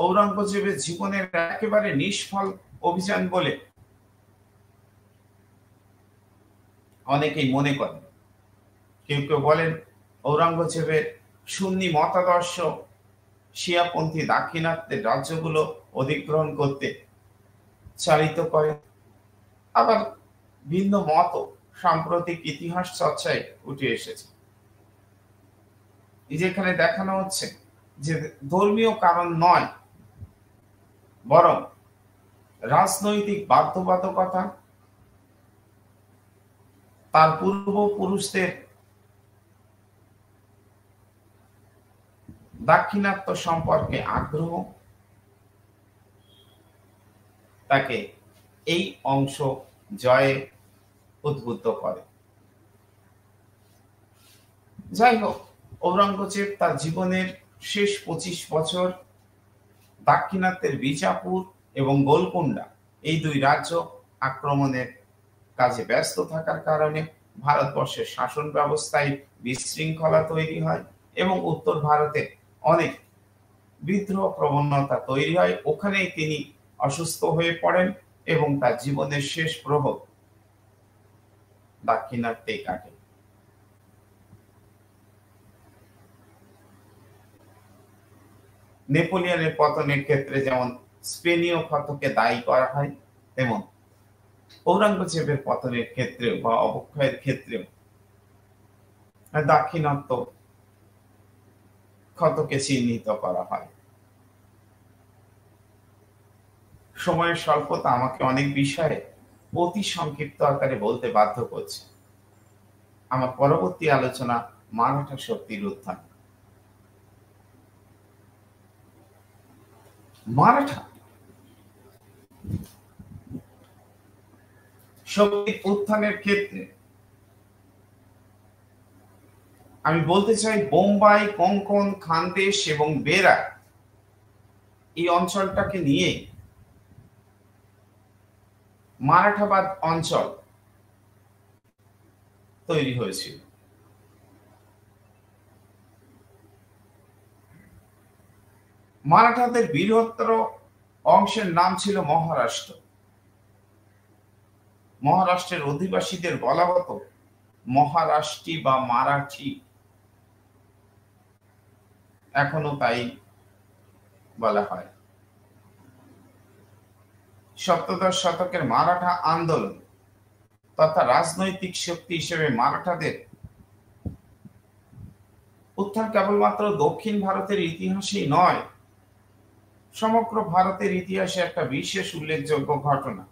ঔরঙ্গজেবের জীবনের একেবারে নিষ্ফল অভিযান বলে অনেকেই মনে করেন। কেউ কেউ বলেন ঔরঙ্গজেবের সুন্নি মতাদর্শ শিয়াপন্থী দাক্ষিণাত্যের রাজ্যগুলো অধিগ্রহণ করতে চালিত করে। আবার ভিন্ন মত সাম্প্রতিক ইতিহাস চর্চায় উঠে এসেছে। যেখানে দেখানো হচ্ছে যে ধর্মীয় কারণ নয়, বরং রাজনৈতিক বাধ্যবাধকতা, তার পূর্বপুরুষদের দাক্ষিণাত্য সম্পর্কে আগ্রহ তাকে এই অংশ জয়ে উদ্বুদ্ধ করে। যাই হোক, ঔরঙ্গজেব তার জীবনের শেষ 25 বছর দাক্ষিণাত্যের বিজাপুর এবং গোলকুন্ডা এই দুই রাজ্য আক্রমণের কাজে ব্যস্ত থাকার কারণে ভারতবর্ষের শাসন ব্যবস্থায় বিশৃঙ্খলা তৈরি হয় এবং উত্তর ভারতে অনেক বিদ্রোহ প্রবণতা তৈরি হয়। ওখানেই তিনি অসুস্থ হয়ে পড়েন এবং তার জীবনের শেষ প্রহর দাক্ষিণাত্যেই কাটে। নেপোলিয়নের পতনের ক্ষেত্রে যেমন স্পেনীয় ক্ষতকে দায়ী করা হয়, তেমন ঔরঙ্গজেবের পতনের ক্ষেত্রেও বা অবক্ষয়ের ক্ষেত্রেও দাক্ষিণাত্য ক্ষতকে চিহ্নিত করা হয়। সময়ের স্বল্পতা আমাকে অনেক বিষয়ে অতি সংক্ষিপ্ত আকারে বলতে বাধ্য করছে। আমার পরবর্তী আলোচনা মারাঠা শক্তির উত্থান। মারাঠা শক্তির উত্থানের ক্ষেত্রে আমি বলতে চাই বোম্বাই, কোঙ্কণ, খানদেশ এবং বেরা এই অঞ্চলটাকে নিয়ে মারাঠাবাদ অঞ্চল তৈরি হয়েছিল। মারাঠাদের বৃহত্তর অংশের নাম ছিল মহারাষ্ট্র। মহারাষ্ট্রের অধিবাসীদের বলা হতো মহারাষ্ট্রী বা মারাঠি, এখনো তাই বলা হয়। সপ্তদশ শতকের মারাঠা আন্দোলন তথা রাজনৈতিক শক্তি হিসেবে মারাঠাদের উত্থান কেবলমাত্র দক্ষিণ ভারতের ইতিহাসেই নয়, সমগ্র ভারতের ইতিহাসে একটা বিশেষ উল্লেখযোগ্য ঘটনা।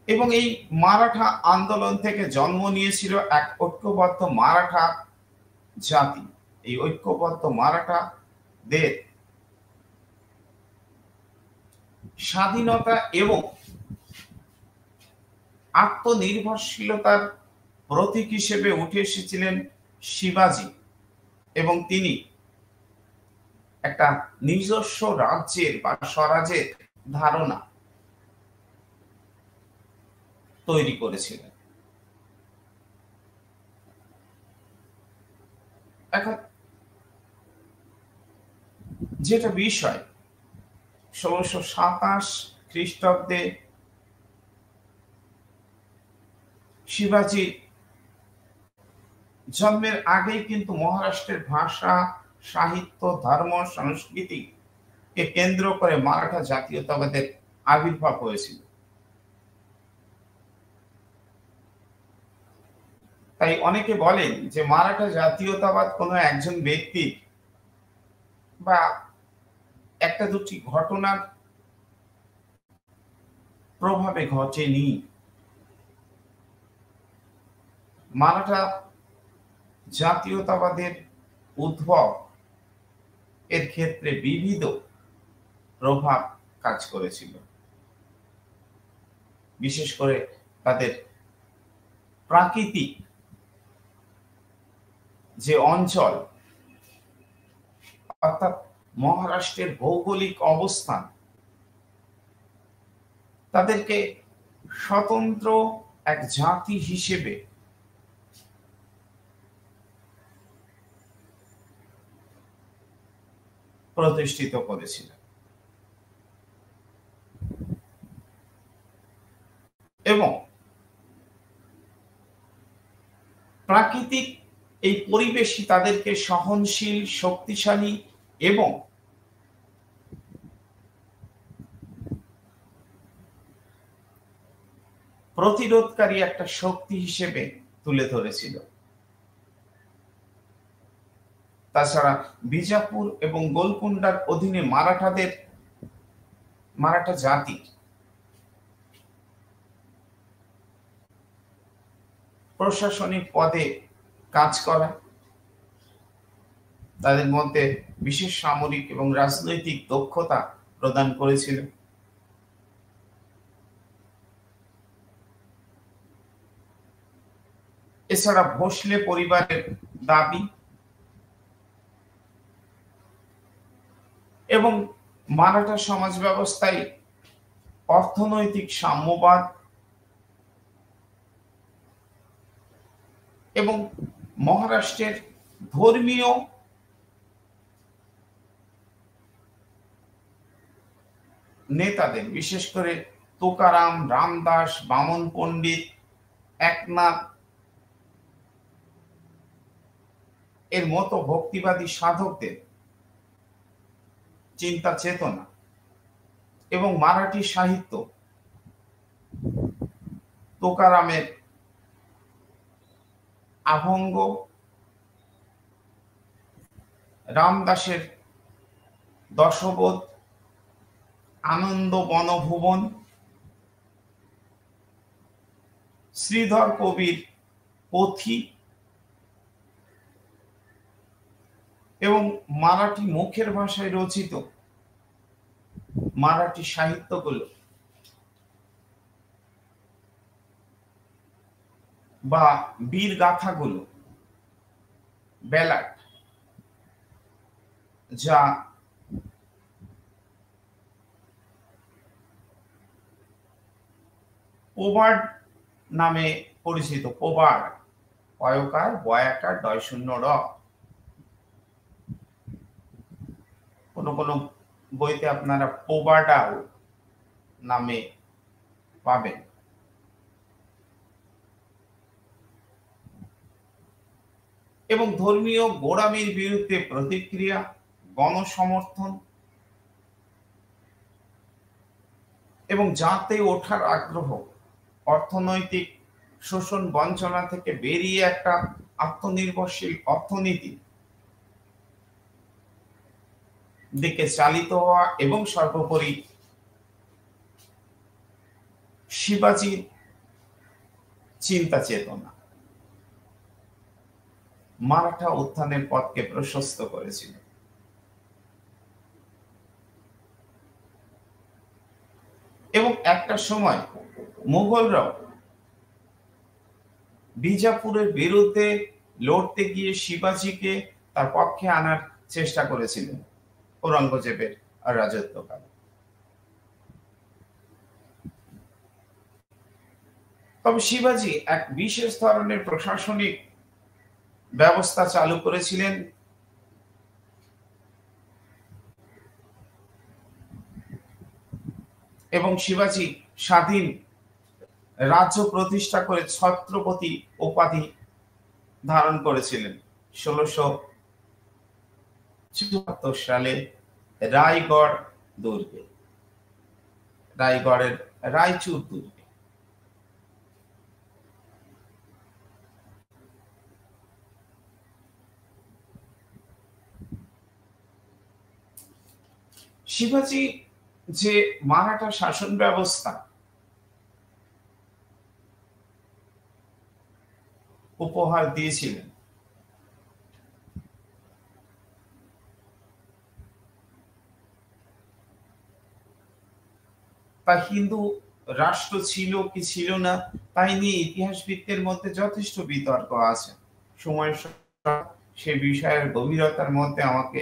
এবং এই মারাঠা আন্দোলন থেকে জন্ম নিয়েছিল এক ঐক্যবদ্ধ মারাঠা জাতি। এই ঐক্যবদ্ধ মারাঠাদের স্বাধীনতা এবং আত্মনির্ভরশীলতার প্রতীক হিসেবে উঠে এসেছিলেন শিবাজি, এবং তিনি একটা নিজস্ব রাজ্যের বা স্বরাজের ধারণা তৈরি করেছিলেন। এখন যেটা বিষয়, 1627 খ্রিস্টাব্দে শিবাজি জন্মের আগেই কিন্তু মহারাষ্ট্রের ভাষা, সাহিত্য, ধর্ম, সংস্কৃতিকে কেন্দ্র করে মারাঠা জাতীয়তাবাদের আবির্ভাব হয়েছিল। তাই অনেকে বলেন যে মারাঠা জাতীয়তাবাদ কোনো একজন ব্যক্তি বা একটা দুটি ঘটনার প্রভাবে ঘটেনি। মারাঠা জাতীয়তাবাদের উদ্ভব এর ক্ষেত্রে বিবিধ প্রভাব কাজ করেছিল। বিশেষ করে তাদের প্রাকৃতিক যে অঞ্চল, অর্থাৎ মহারাষ্ট্রের ভৌগোলিক অবস্থান তাদেরকে স্বতন্ত্র এক জাতি হিসেবে প্রতিষ্ঠিত করেছিল। এবং প্রাকৃতিক এই পরিবেশই তাদেরকে সহনশীল, শক্তিশালী এবং প্রতিরোধকারী একটা শক্তি হিসেবে তুলে ধরেছিল। তাছাড়া বিজাপুর এবং গোলকুন্ডার অধীনে মারাঠা জাতি প্রশাসনিক পদে কাজ করা, তাদের মধ্যে বিশেষ সামরিক এবং রাজনৈতিক দক্ষতা প্রদান করেছিল। এছাড়া ভোসলে পরিবারের দাবি এবং মারাঠা সমাজ ব্যবস্থায় অর্থনৈতিক সাম্যবাদ এবং মহারাষ্ট্রের ধর্মীয় নেতাদের, বিশেষ করে তোকারাম, রামদাস, বামন পণ্ডিত, একনাথ এর মতো ভক্তিবাদী সাধকদের চিন্তা চেতনা এবং মারাঠি সাহিত্য, তোকারামের আভঙ্গ, রামদাসের দশবোধ, আনন্দ বনভুবন, শ্রীধর কবির পোথি এবং মারাঠি মুখের ভাষায় রচিত মারাঠি সাহিত্যগুলো বা বীর গাথাগুলো, ব্যালাড, যা পোবার্ড নামে পরিচিত। পোবার্ড, অয়কার, বয়াকার, ডয় শূন্য র। কোন কোন বইতে আপনারা পোবাডাও নামে পাবেন। এবং ধর্মীয় গোড়ামির বিরুদ্ধে প্রতিক্রিয়া, গণসমর্থন এবং জাতে ওঠার আগ্রহ, অর্থনৈতিক শোষণ বঞ্চনা থেকে বেরিয়ে একটা আত্মনির্ভরশীল অর্থনীতি দিকে চালিত হওয়া এবং সর্বোপরি শিবাজির চিন্তা চেতনা মারাঠা উত্থানের পথকে প্রশস্ত করেছিল। এবং একটা সময় মুঘলরাও বিজাপুরের বিরুদ্ধে লড়তে গিয়ে শিবাজিকে তার পক্ষে আনার চেষ্টা করেছিলেন ঔরঙ্গজেবের রাজত্বকালে। তবে শিবাজি এক বিশেষ ধরনের প্রশাসনিক ব্যবস্থা চালু করেছিলেন এবং শিবাজি স্বাধীন রাজ্য প্রতিষ্ঠা করে ছত্রপতি উপাধি ধারণ করেছিলেন 1674 সালে রায়গড় দুর্গে, রায়গড়ের রায়চুর দুর্গে। শিবাজি যে মারাঠা শাসন ব্যবস্থা উপহার দিয়েছিলেন তা হিন্দু রাষ্ট্র ছিল কি ছিল না তাই নিয়ে ইতিহাসবিদদের মধ্যে যথেষ্ট বিতর্ক আছে। সময়ের সে বিষয়ের গভীরতার মধ্যে আমাকে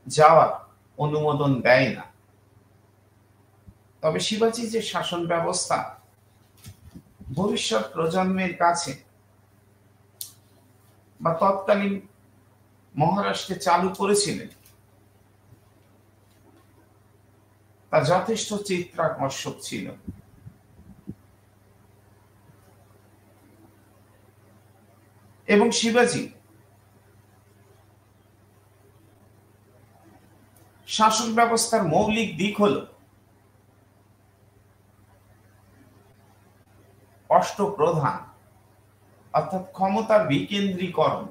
যাওয়ার অনুমোদন দেয় না। তবে শিবাজি যে শাসন ব্যবস্থা ভবিষ্যৎ প্রজন্মের কাছে বা তৎকালীন মহারাষ্ট্রে চালু করেছিলেন তা যথেষ্ট চিত্তাকর্ষক ছিল। এবং শিবাজি শাসন ব্যবস্থার মৌলিক দিক হল অষ্টপ্রধান, অর্থাৎ ক্ষমতার বিকেন্দ্রীকরণ।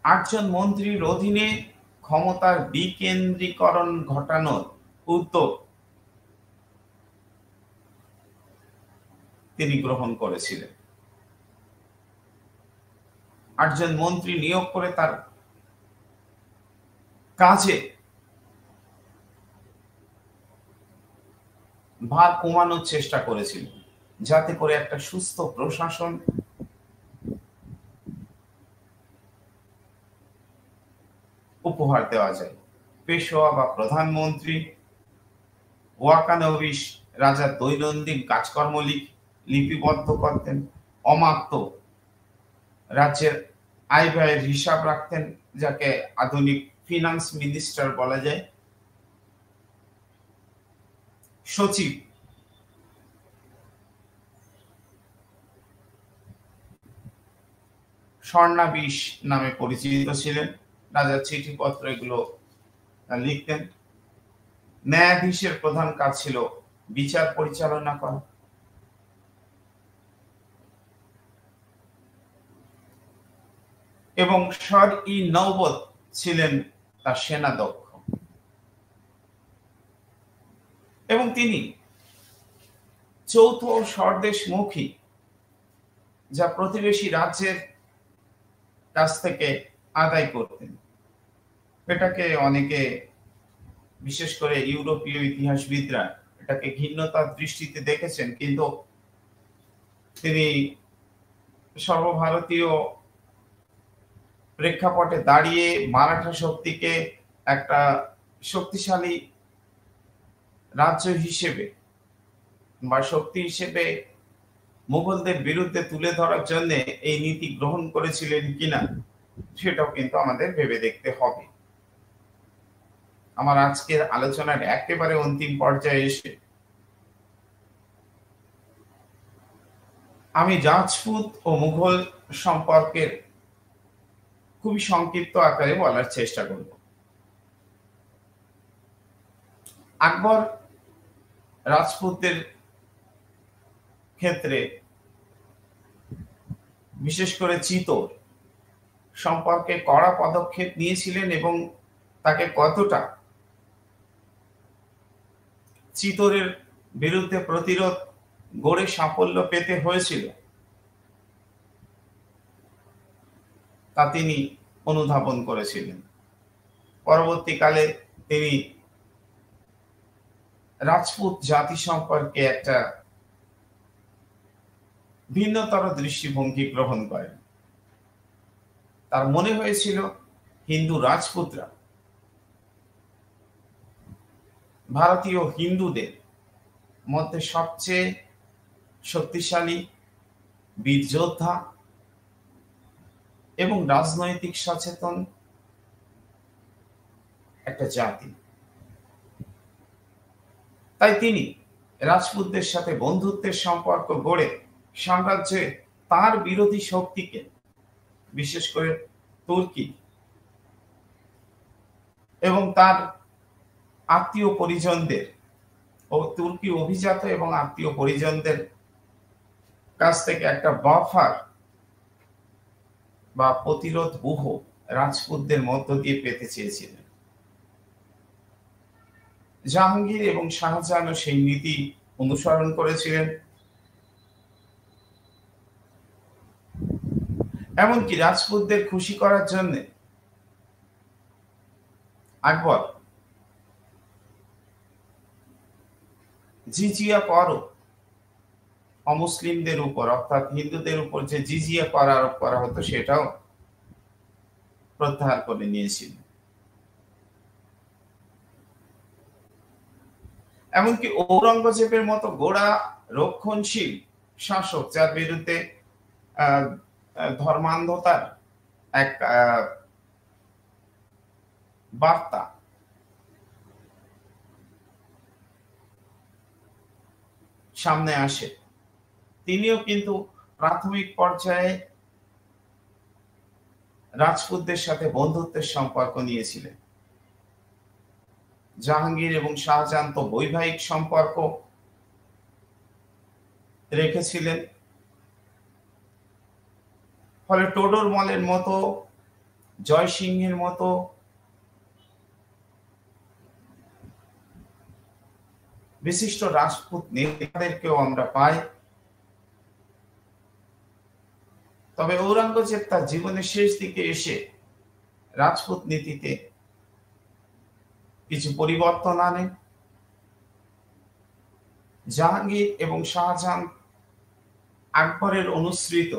8 জন মন্ত্রীর অধীনে ক্ষমতার বিকেন্দ্রীকরণ ঘটানোর উদ্যোগ তিনি গ্রহণ করেছিলেন। 8 জন মন্ত্রী নিয়োগ করে তার কাজে ভার কমানোর চেষ্টা করেছিল, যাতে করে একটা সুস্থ প্রশাসন উপহার দেওয়া যায়। পেশোয়া বা প্রধানমন্ত্রী ওয়াকানবিশ রাজার দৈনন্দিন কাজকর্ম লিপিবদ্ধ করতেন। অমাত্য রাজ্যের আয় ব্যয়ের হিসাব রাখতেন, যাকে আধুনিক ফিনান্স মিনিস্টার বলা যায়। সচিব স্বর্ণাবিশ নামে পরিচিত ছিলেন, রাজার চিঠিপত্র এগুলো লিখতেন। ন্যায়াধীশের প্রধান কাজ ছিল বিচার পরিচালনা করা। এবং সর-ই-নওবত ছিলেন তার সেনাধ্যক্ষ। এবং তিনি চৌথ স্বদেশমুখী, যা প্রতিবেশী রাজ্যের কাছ থেকে আদায় করতেন। এটাকে অনেকে, বিশেষ করে ইউরোপীয় ইতিহাসবিদরা, এটাকে ঘৃণ্যতার দৃষ্টিতে দেখেছেন, কিন্তু তিনি সর্বভারতীয় প্রেক্ষাপটে দাঁড়িয়ে মারাঠা শক্তিকে একটা শক্তিশালী রাজ্য হিসেবে বা শক্তি হিসেবে মুঘলদের বিরুদ্ধে তুলে ধরার জন্য এই নীতি গ্রহণ করেছিলেন কিনা সেটাও কিন্তু আমাদের ভেবে দেখতে হবে। আমার আজকের আলোচনার একেবারে অন্তিম পর্যায়ে এসে আমি রাজপুত ও মুঘল সম্পর্কের খুবই সংক্ষিপ্ত আকারে বলার চেষ্টা করব। আকবর রাজপুতদের ক্ষেত্রে বিশেষ করে চিতোর সম্পর্কে কড়া পদক্ষেপ নিয়েছিলেন, এবং তাকে কতটা চিতোরের বিরুদ্ধে প্রতিরোধ গড়ে সাফল্য পেতে হয়েছিল তা তিনি অনুধাবন করেছিলেন। পরবর্তীকালে তিনি রাজপুত জাতি সম্পর্কে একটা ভিন্নতর দৃষ্টিভঙ্গি গ্রহণ করেন। তার মনে হয়েছিল হিন্দু রাজপুতরা ভারতীয় হিন্দুদের মধ্যে সবচেয়ে শক্তিশালী বীর যোদ্ধা এবং রাজনৈতিক সচেতন একটা জাতি। তাই তিনি রাজপুতদের সাথে বন্ধুত্বের সম্পর্ক গড়ে সাম্রাজ্যে তার বিরোধী শক্তিকে, বিশেষ করে তুর্কি এবং তার আত্মীয় পরিজনদের ও তুর্কি অভিজাত এবং আত্মীয় পরিজনদের কাছ থেকে একটা বাফার বা প্রতিরোধ ব্যূহ রাজপুতদের মধ্য দিয়ে পেতে চেয়েছিলেন। জাহাঙ্গীর এবং শাহজাহানও সেই নীতি অনুসরণ করেছিলেন। এমনকি রাজপুতদের খুশি করার জন্য আকবর জিজিয়া কর অমুসলিমদের উপর, অর্থাৎ হিন্দুদের উপর যে জিজিয়া কর আরোপ করা হতো সেটাও প্রত্যাহার করে নিয়েছিলেন। এমনকি ঔরঙ্গজেবের মতো গোড়া রক্ষণশীল শাসক, যার বিরুদ্ধে ধর্মান্ধতার এক বার্তা সামনে আসে, তিনিও কিন্তু প্রাথমিক পর্যায়ে রাজপুতদের সাথে বন্ধুত্বের সম্পর্ক নিয়েছিলেন। জাহাঙ্গীর এবং শাহজাহান তো বৈবাহিক সম্পর্ক রেখেছিলেন। ফলে টোডর মলের মতো, জয় সিংহের মতো বিশিষ্ট রাজপুত নেতাদেরকেও আমরা পাই। তবে ঔরঙ্গজেব তার জীবনের শেষ দিকে এসে রাজপুত নীতিতে কিছু পরিবর্তন আনেন। জাহাঙ্গীর এবং শাহজাহান আকবরের অনুসৃত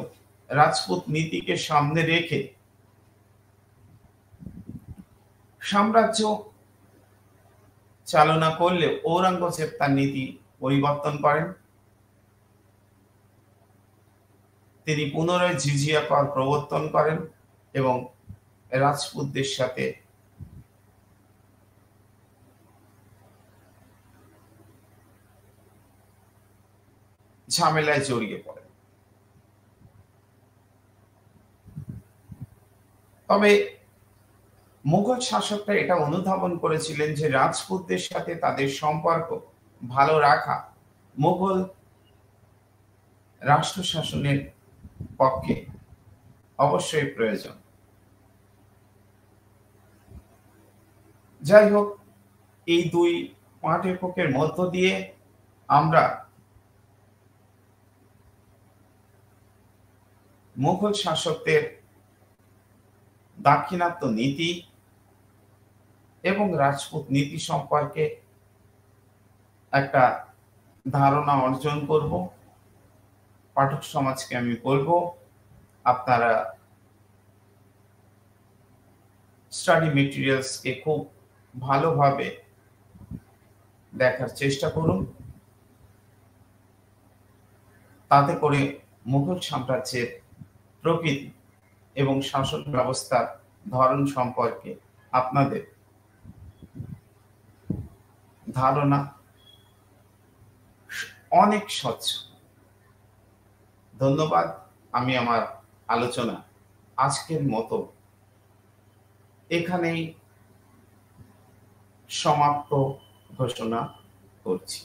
রাজপুত নীতিকে সামনে রেখে সাম্রাজ্য চালনা করলেও ঔরঙ্গজেব তার নীতি পরিবর্তন করেন। তিনি পুনরায় জিজিয়া কর প্রবর্তন করেন এবং রাজপুতদের সাথে ঝামেলায় জড়িয়ে পড়েন। তবে মুঘল শাসকরা এটা অনুধাবন করেছিলেন যে রাজপুতদের সাথে তাদের সম্পর্ক ভালো রাখা মুঘল রাষ্ট্র শাসনের পক্ষে অবশ্যই প্রয়োজন। যাই হোক, এই দুই পাঠ্যপুস্তকের মধ্য দিয়ে আমরা মুঘল শাসকদের দাক্ষিণাত্য নীতি এবং রাজপুত নীতি সম্পর্কে একটা ধারণা অর্জন করব। পাঠক সমাজকে আমি বলবো, আপনারা স্টাডি মেটেরিয়ালসকে খুব ভালোভাবে দেখার চেষ্টা করুন। তাতে করে মুঘল সাম্রাজ্যের প্রকৃতি এবং শাসন ব্যবস্থার ধরন সম্পর্কে আপনাদের ধারণা অনেক স্বচ্ছ। ধন্যবাদ। আমি আমার আলোচনা আজকের মতো এখানেই সমাপ্ত ঘোষণা করছি।